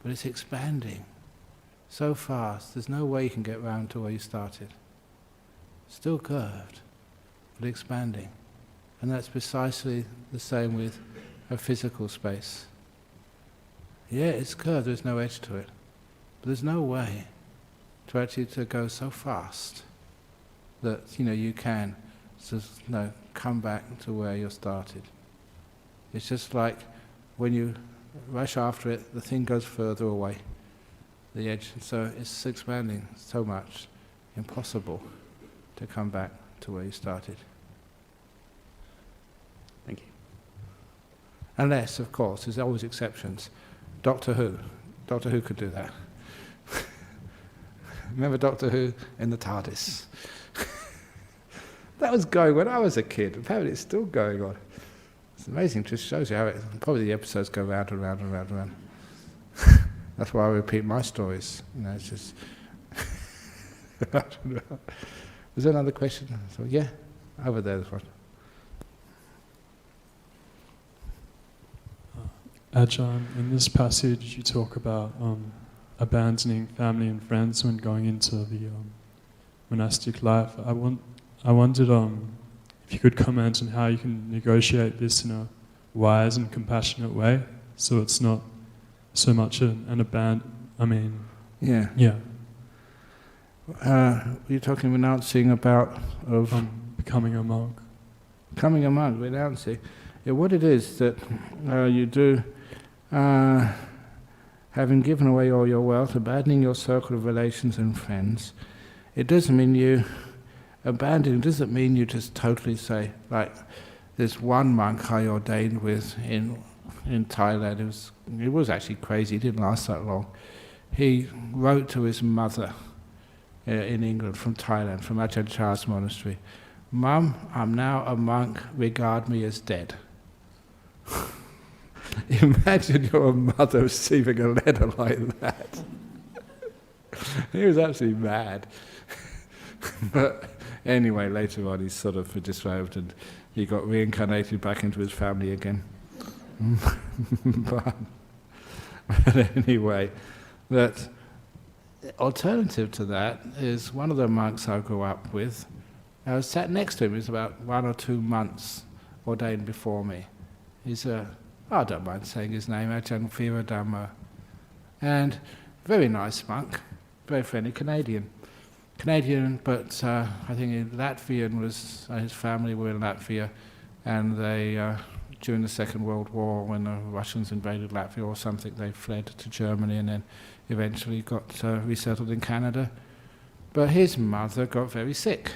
but it's expanding so fast, there's no way you can get round to where you started. Still curved, but expanding. And that's precisely the same with a physical space. Yeah, it's curved, there's no edge to it, but there's no way to go so fast that you can just come back to where you started. It's just like when you rush after it, the thing goes further away, the edge, so it's expanding so much, impossible to come back to where you started. Thank you. Unless, of course, there's always exceptions. Doctor Who could do that. Remember Doctor Who in the TARDIS? That was going when I was a kid. Apparently it's still going on. It's amazing, just shows you how probably the episodes go round and round and round and round. That's why I repeat my stories. It's just... I don't know. Was there another question? So, yeah, over there's one. Ajahn, in this passage you talk about abandoning family and friends when going into the monastic life. I wondered if you could comment on how you can negotiate this in a wise and compassionate way, so it's not so much an abandon. Yeah. You're talking renouncing about becoming a monk. Becoming a monk, renouncing. Yeah, what it is that you do, having given away all your wealth, abandoning your circle of relations and friends, it doesn't mean you abandon, it doesn't mean you just totally say, like this one monk I ordained with in Thailand, it was actually crazy, it didn't last that long. He wrote to his mother in England from Thailand, from Ajahn Chah's monastery, "Mum, I'm now a monk, regard me as dead." Imagine your mother receiving a letter like that. He was absolutely mad. But anyway, later on he sort of disrobed and he got reincarnated back into his family again. but anyway, that alternative to that is one of the monks I grew up with. I was sat next to him. He was about 1 or 2 months ordained before me. He's a I don't mind saying his name, Ajahn Viradhammo. And very nice monk, very friendly, Canadian, but I think Latvian was, his family were in Latvia, and they, during the Second World War, when the Russians invaded Latvia or something, they fled to Germany and then eventually got resettled in Canada. But his mother got very sick.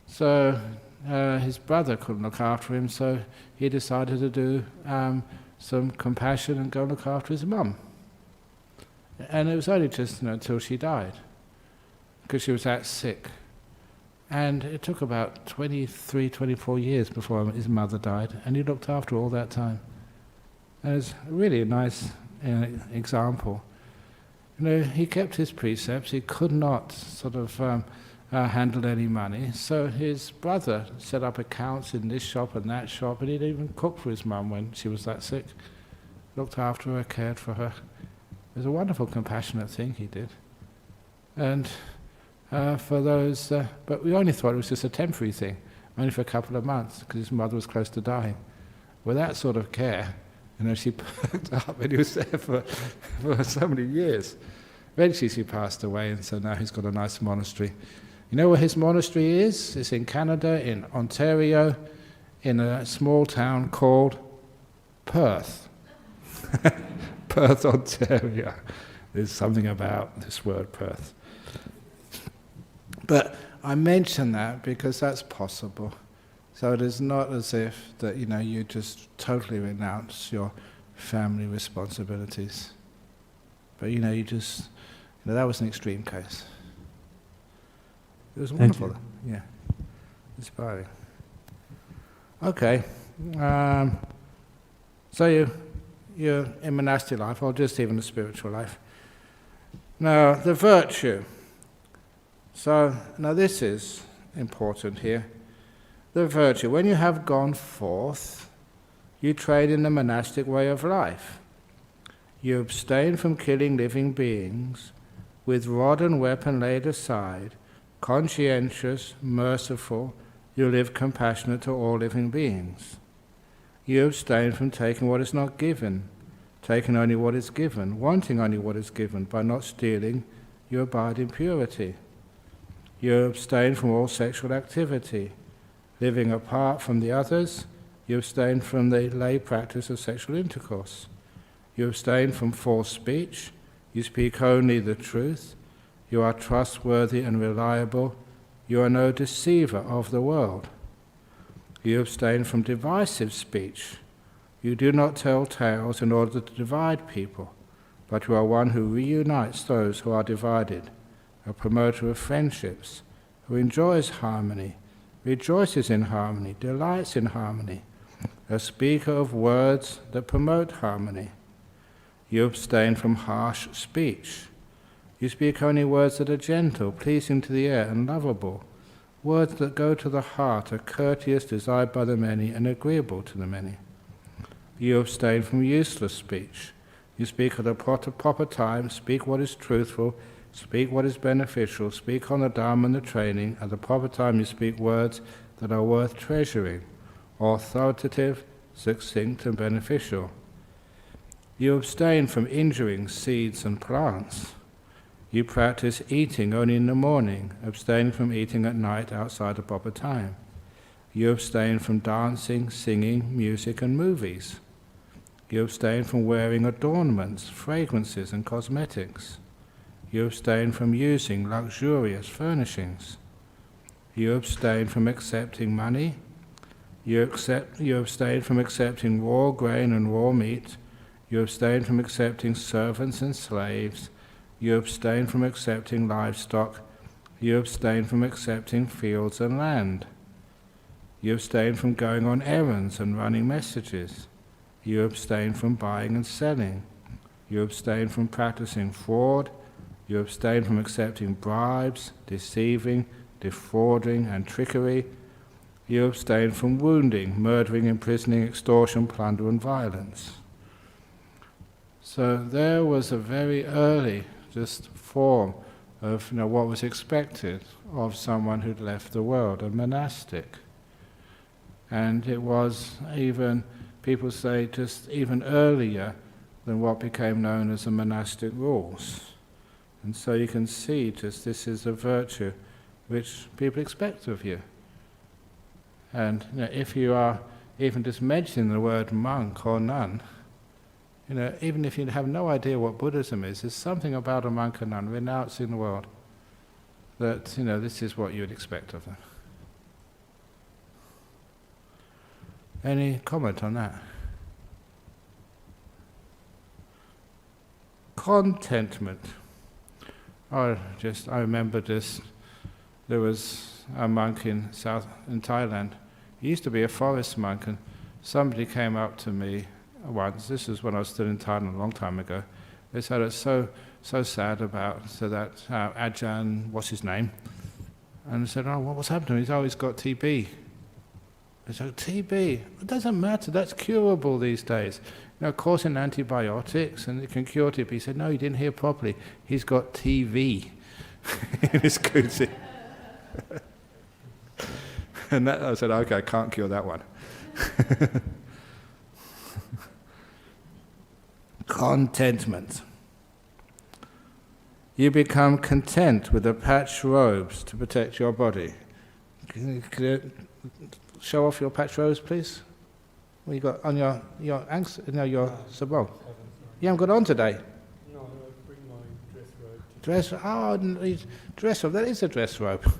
So his brother couldn't look after him, so he decided to do some compassion and go look after his mum. And it was only just until she died, because she was that sick. And it took about 23, 24 years before his mother died, and he looked after her all that time. And it was really a nice example. He kept his precepts. He could not sort of handle any money, so his brother set up accounts in this shop and that shop, and he'd even cook for his mum when she was that sick. Looked after her, cared for her. It was a wonderful, compassionate thing he did. And for those, but we only thought it was just a temporary thing, only for a couple of months, because his mother was close to dying. With that sort of care, she perked up, and he was there for so many years. Eventually she passed away, and so now he's got a nice monastery. You know where his monastery is? It's in Canada, in Ontario, in a small town called Perth. Perth, Ontario. There's something about this word, Perth. But I mention that because that's possible. So it is not as if that you just totally renounce your family responsibilities. But you just that was an extreme case. It was wonderful. Yeah, inspiring. Okay, so you're in monastic life, or just even the spiritual life. Now the virtue. So now this is important here. The virtue. When you have gone forth, you trade in the monastic way of life. You abstain from killing living beings, with rod and weapon laid aside, conscientious, merciful, you live compassionate to all living beings. You abstain from taking what is not given, taking only what is given, wanting only what is given. By not stealing, you abide in purity. You abstain from all sexual activity. Living apart from the others, you abstain from the lay practice of sexual intercourse. You abstain from false speech. You speak only the truth. You are trustworthy and reliable. You are no deceiver of the world. You abstain from divisive speech. You do not tell tales in order to divide people, but you are one who reunites those who are divided, a promoter of friendships, who enjoys harmony, rejoices in harmony, delights in harmony, a speaker of words that promote harmony. You abstain from harsh speech. You speak only words that are gentle, pleasing to the ear, and lovable, words that go to the heart, are courteous, desired by the many, and agreeable to the many. You abstain from useless speech. You speak at the proper time, speak what is truthful, speak what is beneficial, speak on the Dharma and the training. At the proper time you speak words that are worth treasuring, authoritative, succinct, and beneficial. You abstain from injuring seeds and plants. You practice eating only in the morning, abstaining from eating at night outside the proper time. You abstain from dancing, singing, music, and movies. You abstain from wearing adornments, fragrances, and cosmetics. You abstain from using luxurious furnishings. You abstain from accepting money. You abstain from accepting raw grain and raw meat. You abstain from accepting servants and slaves. You abstain from accepting livestock. You abstain from accepting fields and land. You abstain from going on errands and running messages. You abstain from buying and selling. You abstain from practicing fraud. You abstain from accepting bribes, deceiving, defrauding, and trickery. You abstain from wounding, murdering, imprisoning, extortion, plunder, and violence. So there was a very early just form of what was expected of someone who'd left the world, a monastic. And it was even people say just even earlier than what became known as the monastic rules. And so you can see just this is a virtue which people expect of you. And if you are even just mentioning the word monk or nun, even if you have no idea what Buddhism is, there's something about a monk or nun renouncing the world that, this is what you would expect of them. Any comment on that? Contentment. I remember this. There was a monk in Thailand. He used to be a forest monk, and somebody came up to me once. This was when I was still in Thailand a long time ago. They said it's so sad about that Ajahn, what's his name? And I said, what's happened to him? He's always got TB. I said, TB? It doesn't matter. That's curable these days. Of course, in antibiotics, and it can cure TB. He said, no, you didn't hear properly. He's got TV in his koozie. And I said, okay, I can't cure that one. Contentment. You become content with the patched robes to protect your body. Can you show off your patched robes, please? What you got on your sabong? You haven't got on today? No, I bring my dress robe. That is a dress robe.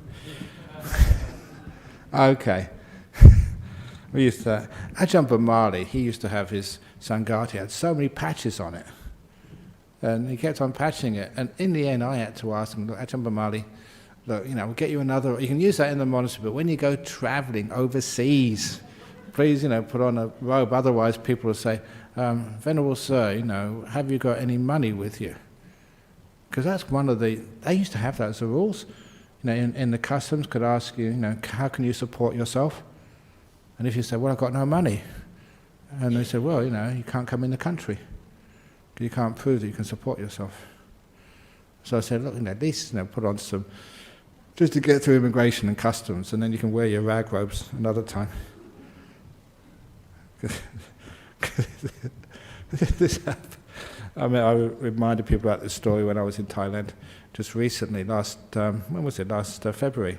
Okay. We used to, Ajahn Brahmali, he used to have his Sangha, he had so many patches on it. And he kept on patching it. And in the end, I had to ask him, look, Ajahn Brahmali, look, we'll get you another, you can use that in the monastery, but when you go traveling overseas, please, put on a robe, otherwise people will say, Venerable Sir, have you got any money with you? Because that's one of they used to have that as the rules. In the customs could ask you, how can you support yourself? And if you say, well, I've got no money. And they said, well, you can't come in the country. You can't prove that you can support yourself. So I said, look, at least, put on some, just to get through immigration and customs, and then you can wear your rag robes another time. This happened. I reminded people about this story when I was in Thailand just recently, last February,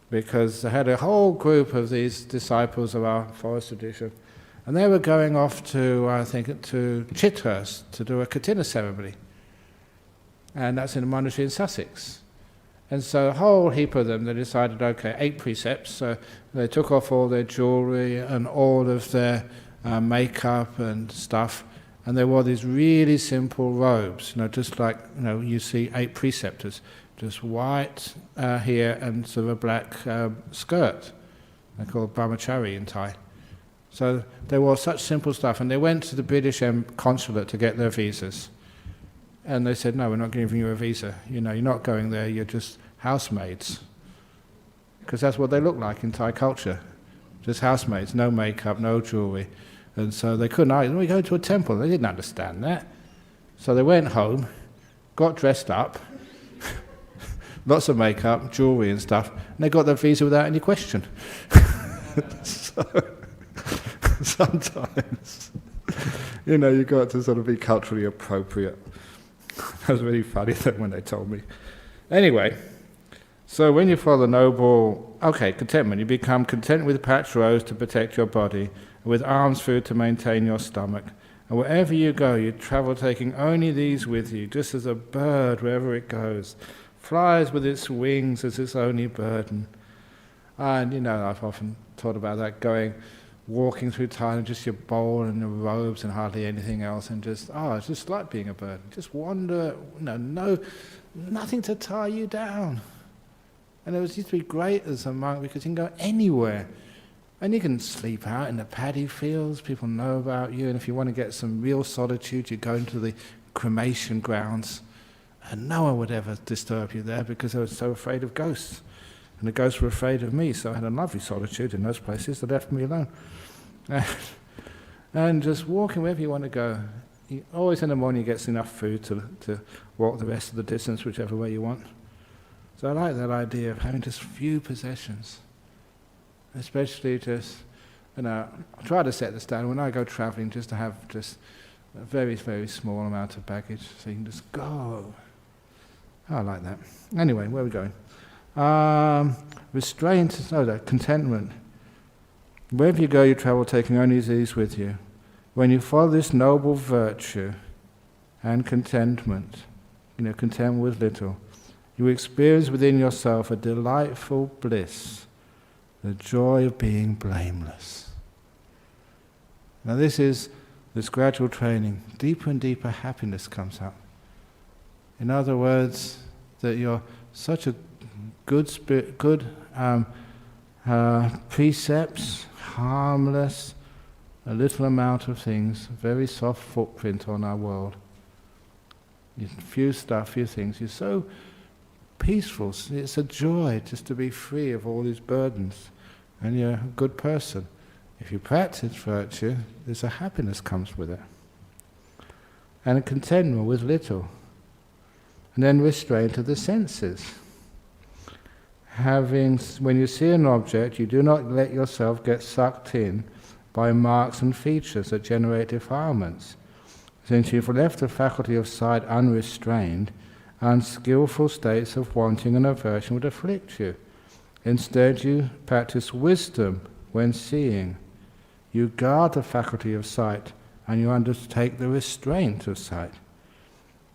because I had a whole group of these disciples of our forest tradition, and they were going off to, to Chithurst to do a Katina ceremony, and that's in a monastery in Sussex. And so a whole heap of them, they decided, okay, 8 precepts, so they took off all their jewelry and all of their makeup and stuff, and they wore these really simple robes, just like, you see 8 preceptors, just white hair and sort of a black skirt. They're called brahmachari in Thai. So they wore such simple stuff, and they went to the British consulate to get their visas. And they said, no, we're not giving you a visa. You're not going there, you're just housemaids. Because that's what they look like in Thai culture. Just housemaids, no makeup, no jewelry. And so they couldn't argue. We go to a temple. They didn't understand that. So they went home, got dressed up, lots of makeup, jewelry and stuff, and they got their visa without any question. So sometimes, you've got to sort of be culturally appropriate. That was really funny when they told me. Anyway, so when you follow the noble, contentment, you become content with patched robes to protect your body, with alms food to maintain your stomach. And wherever you go, you travel taking only these with you, just as a bird, wherever it goes, flies with its wings as its only burden. And, I've often thought about that, walking through Thailand, just your bowl and your robes and hardly anything else, and just, it's just like being a bird. Just wander, nothing to tie you down. And it used to be great as a monk because you can go anywhere. And you can sleep out in the paddy fields, people know about you, and if you want to get some real solitude, you go into the cremation grounds, and no one would ever disturb you there because I was so afraid of ghosts. And the ghosts were afraid of me, so I had a lovely solitude in those places. They left me alone. And just walking wherever you want to go. Always in the morning you get enough food to walk the rest of the distance, whichever way you want. So I like that idea of having just few possessions. Especially just I try to set the standard when I go travelling just to have just a very, very small amount of baggage, so you can just go. I like that. Anyway, where are we going? Contentment. Wherever you go, you travel, taking only these with you. When you follow this noble virtue and contentment, content with little, you experience within yourself a delightful bliss, the joy of being blameless. Now this gradual training. Deeper and deeper happiness comes up. In other words, that you're such a good spirit, good precepts, harmless, a little amount of things, very soft footprint on our world. Few things. You're so peaceful. It's a joy just to be free of all these burdens. And you're a good person. If you practice virtue, there's a happiness comes with it. And a contentment with little. And then restraint of the senses. When you see an object, you do not let yourself get sucked in by marks and features that generate defilements. Since you've left the faculty of sight unrestrained, unskillful states of wanting and aversion would afflict you. Instead, you practice wisdom when seeing. You guard the faculty of sight, and you undertake the restraint of sight.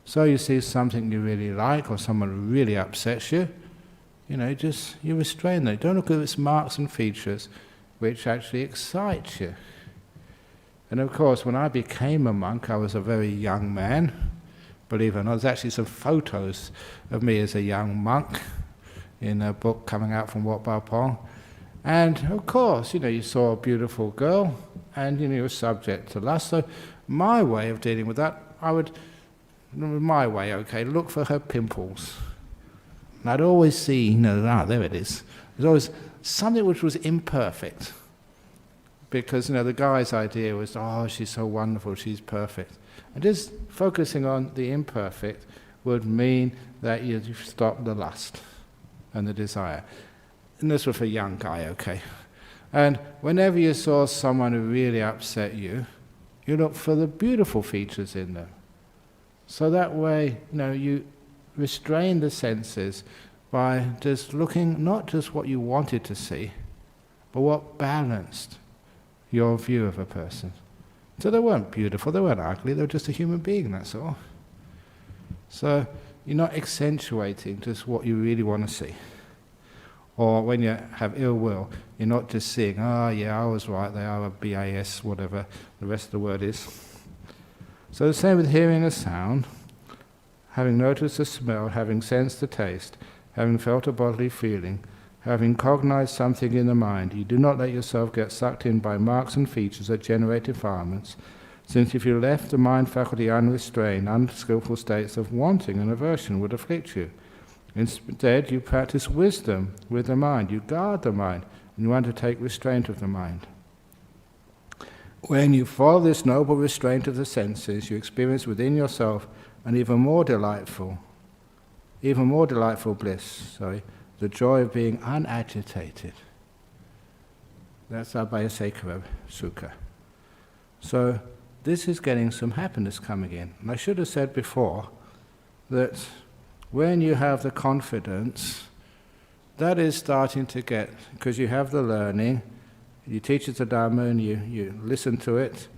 So you see something you really like, or someone who really upsets you, you restrain them. Don't look at its marks and features, which actually excite you. And of course, when I became a monk, I was a very young man. Believe it or not, there's actually some photos of me as a young monk in a book coming out from Wat Pah Pong. And of course, you saw a beautiful girl, and you were subject to lust. So my way of dealing with that, look for her pimples. And I'd always see, there it is. There's always something which was imperfect. Because, the guy's idea was, she's so wonderful, she's perfect. And just focusing on the imperfect would mean that you stop the lust and the desire. And this was for a young guy, okay. And whenever you saw someone who really upset you, you look for the beautiful features in them. So that way, you restrain the senses by just looking not just what you wanted to see, but what balanced your view of a person. So they weren't beautiful, they weren't ugly, they were just a human being, that's all. So you're not accentuating just what you really want to see. Or when you have ill will, you're not just seeing, I was right, they are a BAS, whatever the rest of the word is. So the same with hearing a sound, having noticed a smell, having sensed a taste, having felt a bodily feeling, having cognized something in the mind, you do not let yourself get sucked in by marks and features that generate defilements, since if you left the mind faculty unrestrained, unskillful states of wanting and aversion would afflict you. Instead, you practice wisdom with the mind, you guard the mind, and you undertake restraint of the mind. When you follow this noble restraint of the senses, you experience within yourself an even more delightful bliss, the joy of being unagitated. That's Abhayasekara Sukha. So this is getting some happiness coming in. And I should have said before that when you have the confidence, that is starting to get, because you have the learning, you teach it the Dhamma and you listen to it,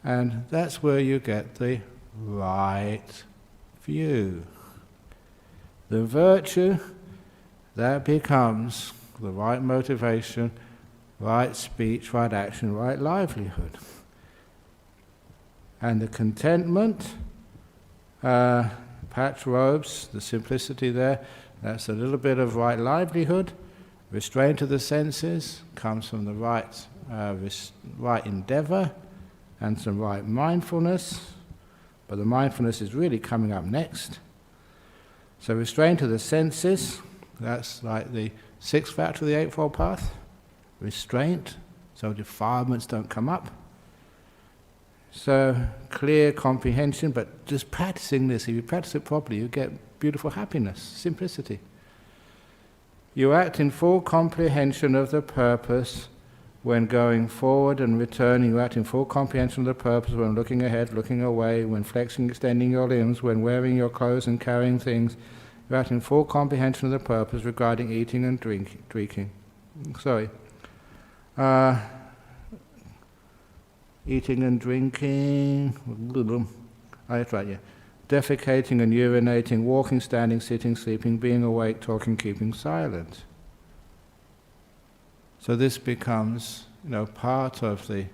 and that's where you get the right view. The virtue, that becomes the right motivation, right speech, right action, right livelihood. And the contentment, patch robes, the simplicity there, that's a little bit of right livelihood. Restraint of the senses comes from the right endeavor and some right mindfulness, but the mindfulness is really coming up next. So restraint of the senses, that's like the sixth factor of the Eightfold Path. Restraint, so defilements don't come up. So clear comprehension, but just practicing this, if you practice it properly, you get beautiful happiness, simplicity. You act in full comprehension of the purpose When going forward and returning, you act in full comprehension of the purpose. When looking ahead, looking away, when flexing, extending your limbs, when wearing your clothes and carrying things, you act in full comprehension of the purpose regarding eating and drinking. Eating and drinking. That's right, yeah. Defecating and urinating, walking, standing, sitting, sleeping, being awake, talking, keeping silent. So this becomes, part of the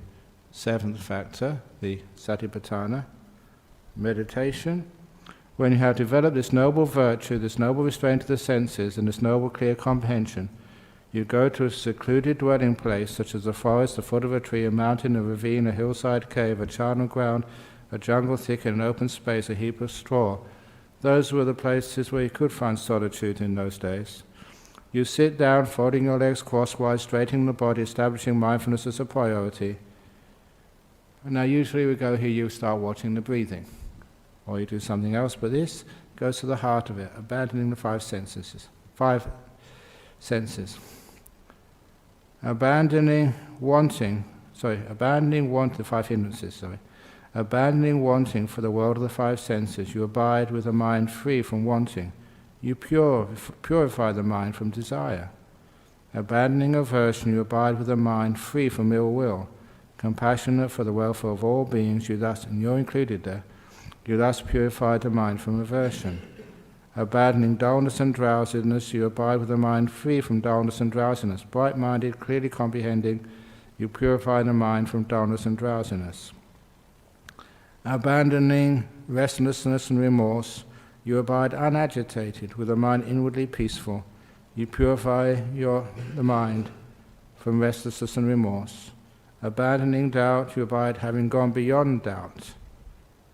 seventh factor, the satipatthana, meditation. When you have developed this noble virtue, this noble restraint of the senses, and this noble clear comprehension, you go to a secluded dwelling place, such as a forest, the foot of a tree, a mountain, a ravine, a hillside cave, a charnel ground, a jungle thicket, an open space, a heap of straw. Those were the places where you could find solitude in those days. You sit down, folding your legs crosswise, straightening the body, establishing mindfulness as a priority. And now usually we go here, you start watching the breathing, or you do something else, but this goes to the heart of it, abandoning the five senses. Abandoning the five hindrances, Abandoning wanting for the world of the five senses, you abide with a mind free from wanting. You purify the mind from desire. Abandoning aversion, you abide with a mind free from ill will. Compassionate for the welfare of all beings, and you're included there, you thus purify the mind from aversion. Abandoning dullness and drowsiness, you abide with a mind free from dullness and drowsiness. Bright-minded, clearly comprehending, you purify the mind from dullness and drowsiness. Abandoning restlessness and remorse, you abide unagitated, with a mind inwardly peaceful. You purify the mind from restlessness and remorse. Abandoning doubt, you abide having gone beyond doubt.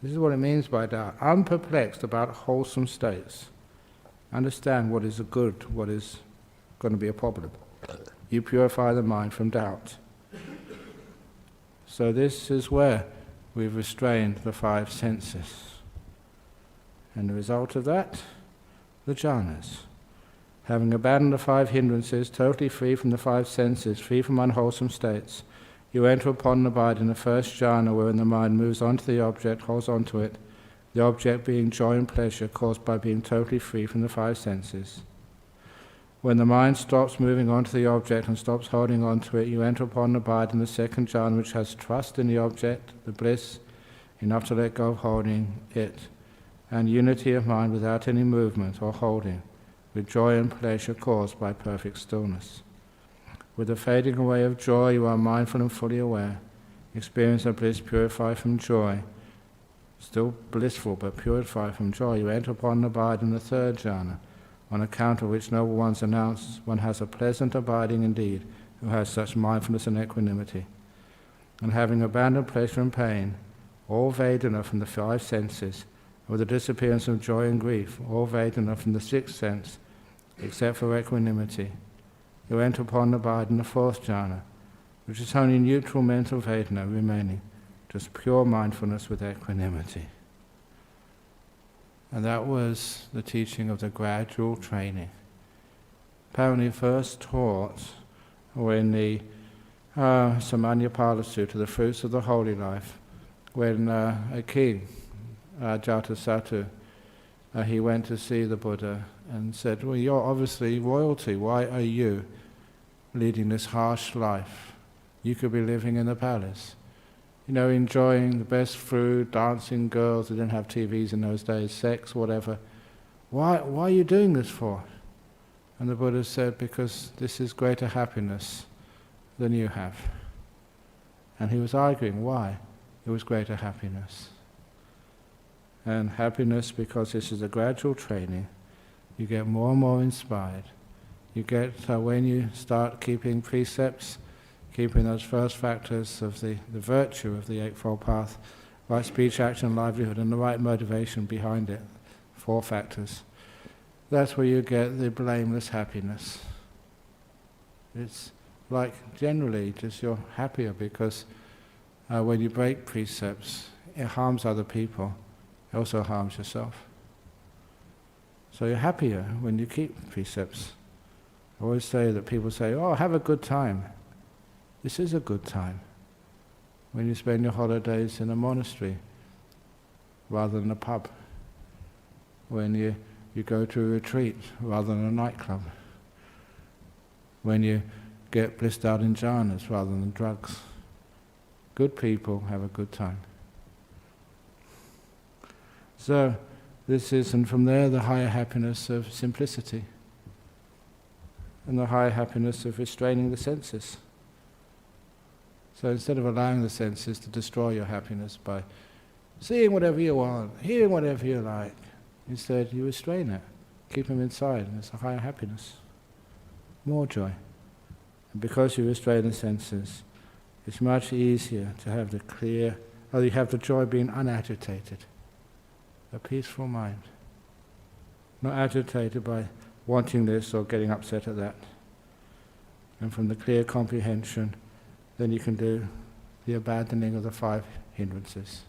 This is what it means by doubt. Unperplexed about wholesome states. Understand what is a good, what is going to be a problem. You purify the mind from doubt. So this is where we've restrained the five senses. And the result of that, the jhanas. Having abandoned the five hindrances, totally free from the five senses, free from unwholesome states, you enter upon and abide in the first jhana, wherein the mind moves onto the object, holds onto it, the object being joy and pleasure caused by being totally free from the five senses. When the mind stops moving onto the object and stops holding onto it, you enter upon and abide in the second jhana, which has trust in the object, the bliss, enough to let go of holding it, and unity of mind without any movement or holding, with joy and pleasure caused by perfect stillness. With the fading away of joy, you are mindful and fully aware. Experience of bliss purified from joy. Still blissful, but purified from joy, you enter upon and abide in the third jhana, on account of which noble ones announce one has a pleasant abiding indeed, who has such mindfulness and equanimity. And having abandoned pleasure and pain, all Vedana from the five senses, with the disappearance of joy and grief, all Vedana from the sixth sense, except for equanimity, you enter upon and abide in the fourth jhana, which is only neutral mental Vedana remaining, just pure mindfulness with equanimity. And that was the teaching of the gradual training. Apparently first taught when the Samanyapala Sutta, the fruits of the holy life, when a king, Jatasattu, he went to see the Buddha and said, well, you're obviously royalty, why are you leading this harsh life? You could be living in the palace, enjoying the best food, dancing girls, they didn't have TVs in those days, sex, whatever. Why are you doing this for? And the Buddha said, because this is greater happiness than you have. And he was arguing why it was greater happiness. And happiness, because this is a gradual training, you get more and more inspired. You get, when you start keeping precepts, keeping those first factors of the virtue of the Eightfold Path, right speech, action, livelihood, and the right motivation behind it, 4 factors, that's where you get the blameless happiness. It's like generally just you're happier because when you break precepts, it harms other people, it also harms yourself. So you're happier when you keep precepts. I always say that people say, oh, have a good time. This is a good time. When you spend your holidays in a monastery rather than a pub. When you go to a retreat rather than a nightclub. When you get blissed out in jhanas rather than drugs. Good people have a good time. So, this is, and from there, the higher happiness of simplicity, and the higher happiness of restraining the senses. So instead of allowing the senses to destroy your happiness by seeing whatever you want, hearing whatever you like, instead you restrain it, keep them inside, and it's a higher happiness, more joy. And because you restrain the senses, it's much easier to have the clear, or you have the joy being unagitated, a peaceful mind, not agitated by wanting this or getting upset at that. And from the clear comprehension, then you can do the abandoning of the 5 hindrances.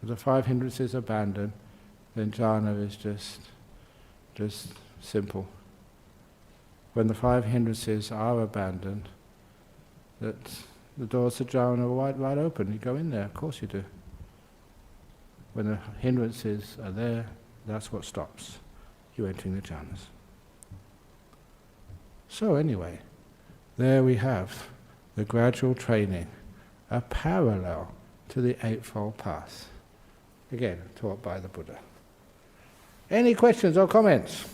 If the 5 hindrances abandoned, then jhana is just simple. When the 5 hindrances are abandoned, that the doors to jhana are wide open. You go in there, of course you do. When the hindrances are there, that's what stops you entering the jhanas. So anyway, there we have the gradual training, a parallel to the Eightfold Path. Again, taught by the Buddha. Any questions or comments?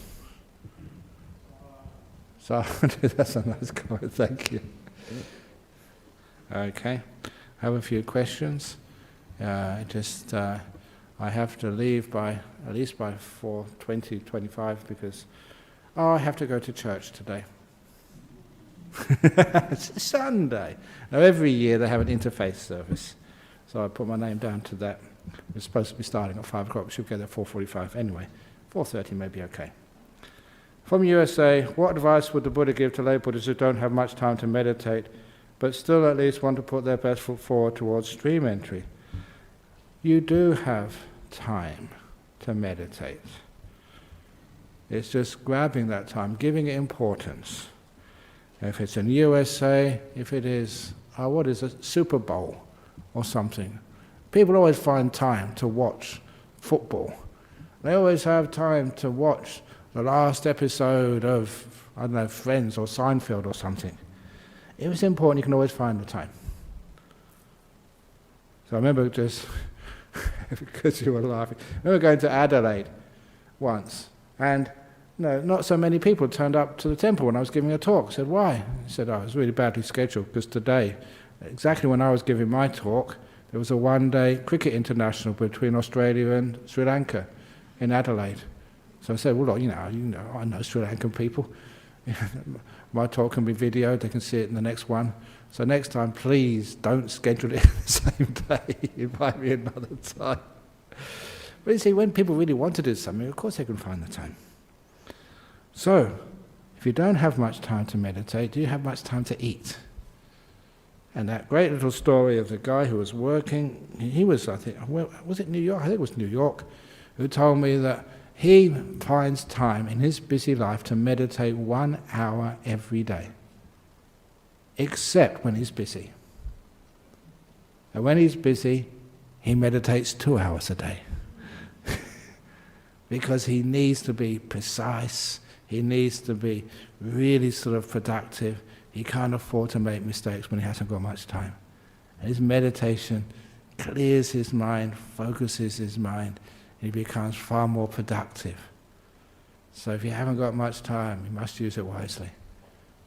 So that's a nice comment, thank you. Okay, I have a few questions. I have to leave at least by 4:20, because I have to go to church today. It's Sunday. Now every year they have an interfaith service, so I put my name down to that. We're supposed to be starting at 5 o'clock, we should get there at 4:45 anyway. 4:30 may be okay. From USA, what advice would the Buddha give to lay Buddhists who don't have much time to meditate, but still at least want to put their best foot forward towards stream entry? You do have time to meditate. It's just grabbing that time, giving it importance. If it's in USA, if it is, what is a Super Bowl or something, people always find time to watch football. They always have time to watch the last episode of, I don't know, Friends or Seinfeld or something. If it's important, you can always find the time. So I remember just, because you were laughing, I remember going to Adelaide once, and not so many people turned up to the temple when I was giving a talk. I said, why? He said, it was really badly scheduled, because today, exactly when I was giving my talk, there was a one-day cricket international between Australia and Sri Lanka in Adelaide. So I said, well, I know Sri Lankan people. My talk can be videoed, they can see it in the next one. So next time, please don't schedule it the same day. Invite me another time. But you see, when people really want to do something, of course they can find the time. So, if you don't have much time to meditate, do you have much time to eat? And that great little story of the guy who was working, he was, I think, was it New York? I think it was New York, who told me that he finds time in his busy life to meditate 1 hour every day, except when he's busy. And when he's busy, he meditates 2 hours a day. Because he needs to be precise, he needs to be really sort of productive. He can't afford to make mistakes when he hasn't got much time. And his meditation clears his mind, focuses his mind, and he becomes far more productive. So if you haven't got much time, you must use it wisely.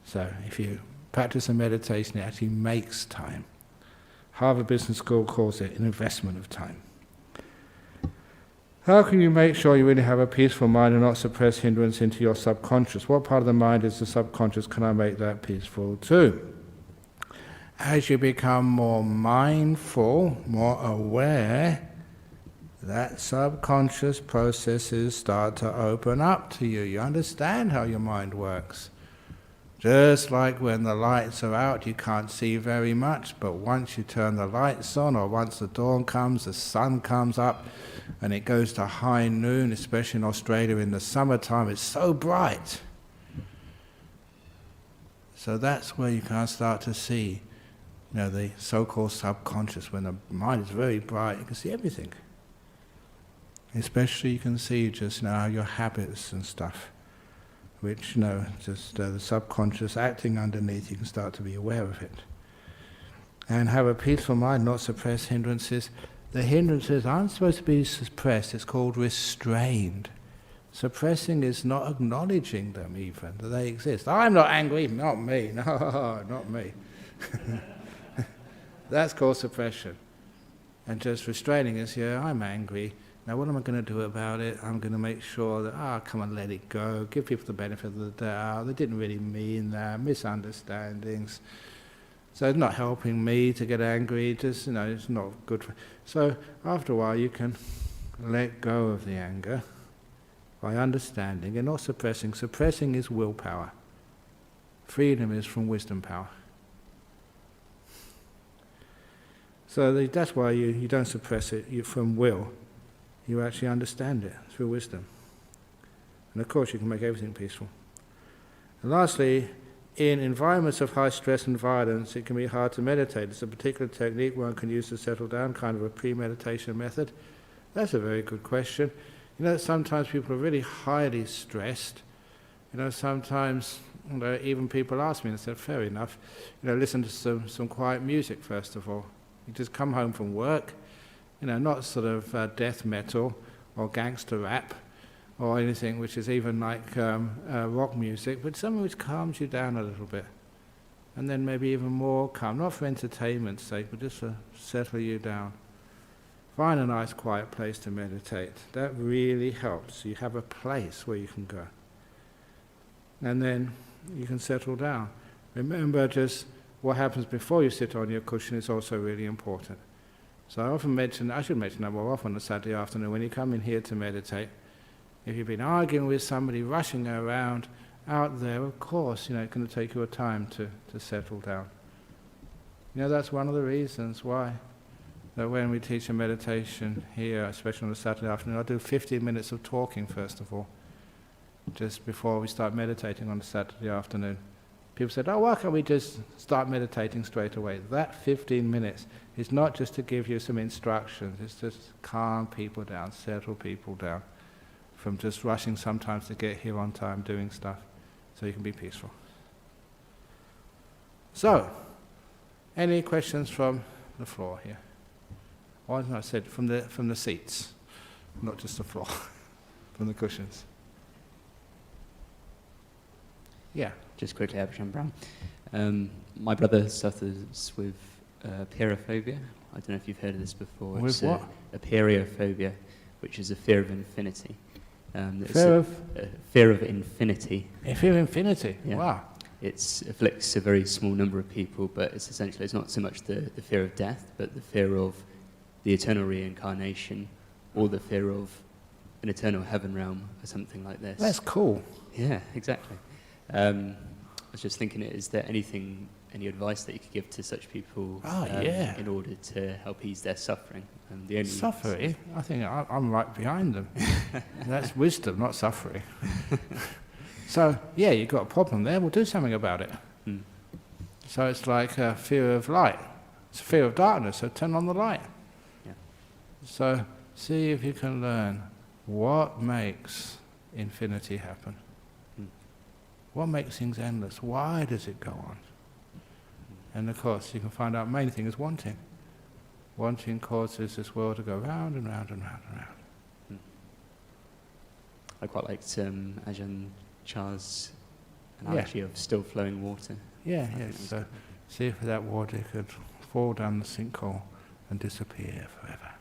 So if you practice a meditation, it actually makes time. Harvard Business School calls it an investment of time. How can you make sure you really have a peaceful mind and not suppress hindrance into your subconscious? What part of the mind is the subconscious? Can I make that peaceful too? As you become more mindful, more aware, that subconscious processes start to open up to you. You understand how your mind works. Just like when the lights are out, you can't see very much, but once you turn the lights on, or once the dawn comes, the sun comes up, and it goes to high noon, especially in Australia in the summertime, it's so bright. So that's where you can start to see, the so-called subconscious. When the mind is very bright, you can see everything. Especially you can see just your habits and stuff, which just the subconscious acting underneath. You can start to be aware of it, and have a peaceful mind, not suppress hindrances. The hindrances aren't supposed to be suppressed. It's called restrained. Suppressing is not acknowledging them even, that they exist. I'm not angry, not me. No, not me. That's called suppression. And just restraining is, I'm angry. Now what am I going to do about it? I'm going to make sure that, come on, let it go. Give people the benefit of the doubt. They didn't really mean that. Misunderstandings. So it's not helping me to get angry. Just, it's not good. So after a while you can let go of the anger by understanding and not suppressing. Suppressing is willpower. Freedom is from wisdom power. So that's why you don't suppress it from will. You actually understand it through wisdom. And of course you can make everything peaceful. And lastly, in environments of high stress and violence, it can be hard to meditate. It's a particular technique one can use to settle down, kind of a pre-meditation method. That's a very good question. Sometimes people are really highly stressed. Sometimes even people ask me, and I said, fair enough, listen to some quiet music first of all. You just come home from work, not sort of death metal or gangster rap or anything which is even like rock music, but something which calms you down a little bit. And then maybe even more calm, not for entertainment's sake, but just to settle you down. Find a nice quiet place to meditate. That really helps. You have a place where you can go. And then you can settle down. Remember, just what happens before you sit on your cushion is also really important. So I often mention, I should mention that more often on a Saturday afternoon, when you come in here to meditate, if you've been arguing with somebody, rushing around out there, of course, it's going to take you a time to settle down. That's one of the reasons why that when we teach a meditation here, especially on a Saturday afternoon, I do 15 minutes of talking first of all, just before we start meditating on a Saturday afternoon. People said, why can't we just start meditating straight away? That 15 minutes is not just to give you some instructions, it's just calm people down, settle people down, from just rushing sometimes to get here on time doing stuff, so you can be peaceful. So, any questions from the floor here? Or as I said, from the seats, not just the floor, from the cushions. Yeah. Just quickly, Ajahn Brahm. My brother suffers with periophobia. I don't know if you've heard of this before. With what? A periophobia, which is a fear of infinity. Fear of infinity. A fear of infinity? Yeah. Wow. It afflicts a very small number of people, but it's not so much the fear of death, but the fear of the eternal reincarnation, or the fear of an eternal heaven realm, or something like this. That's cool. Yeah, exactly. I was just thinking, is there any advice that you could give to such people in order to help ease their suffering? Suffering? I think I'm right behind them. That's wisdom, not suffering. So, you've got a problem there, we'll do something about it. Mm. So it's like a fear of light. It's a fear of darkness, so turn on the light. Yeah. So see if you can learn what makes infinity happen. What makes things endless? Why does it go on? And of course, you can find out main thing is wanting. Wanting causes this world to go round and round and round and round. I quite liked Ajahn Chah's analogy of still flowing water. Yeah. So see if that water could fall down the sinkhole and disappear forever.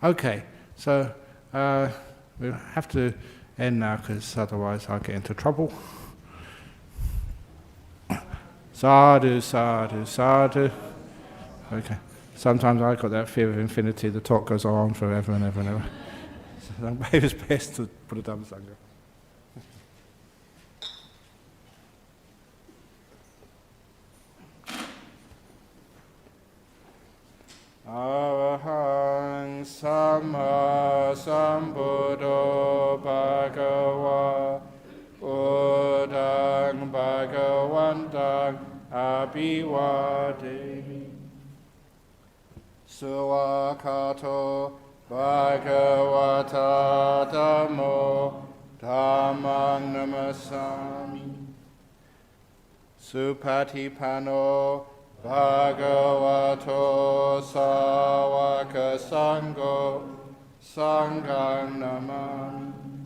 Okay, so we'll have to end now, because otherwise I'll get into trouble. Sadhu, sadhu, sadhu. Okay. Sometimes I've got that fear of infinity, the talk goes on forever and ever and ever. So maybe it's best to put a Dhamma Sangha. Arahang Samma Sambuddho Bhagava Buddhaṃ Bhutang Abhivademi Suwakato Bhagavata Dhammo Dhammang Namasami Supatipano Bhagavato Sāvaka Sangho Sanghang Namami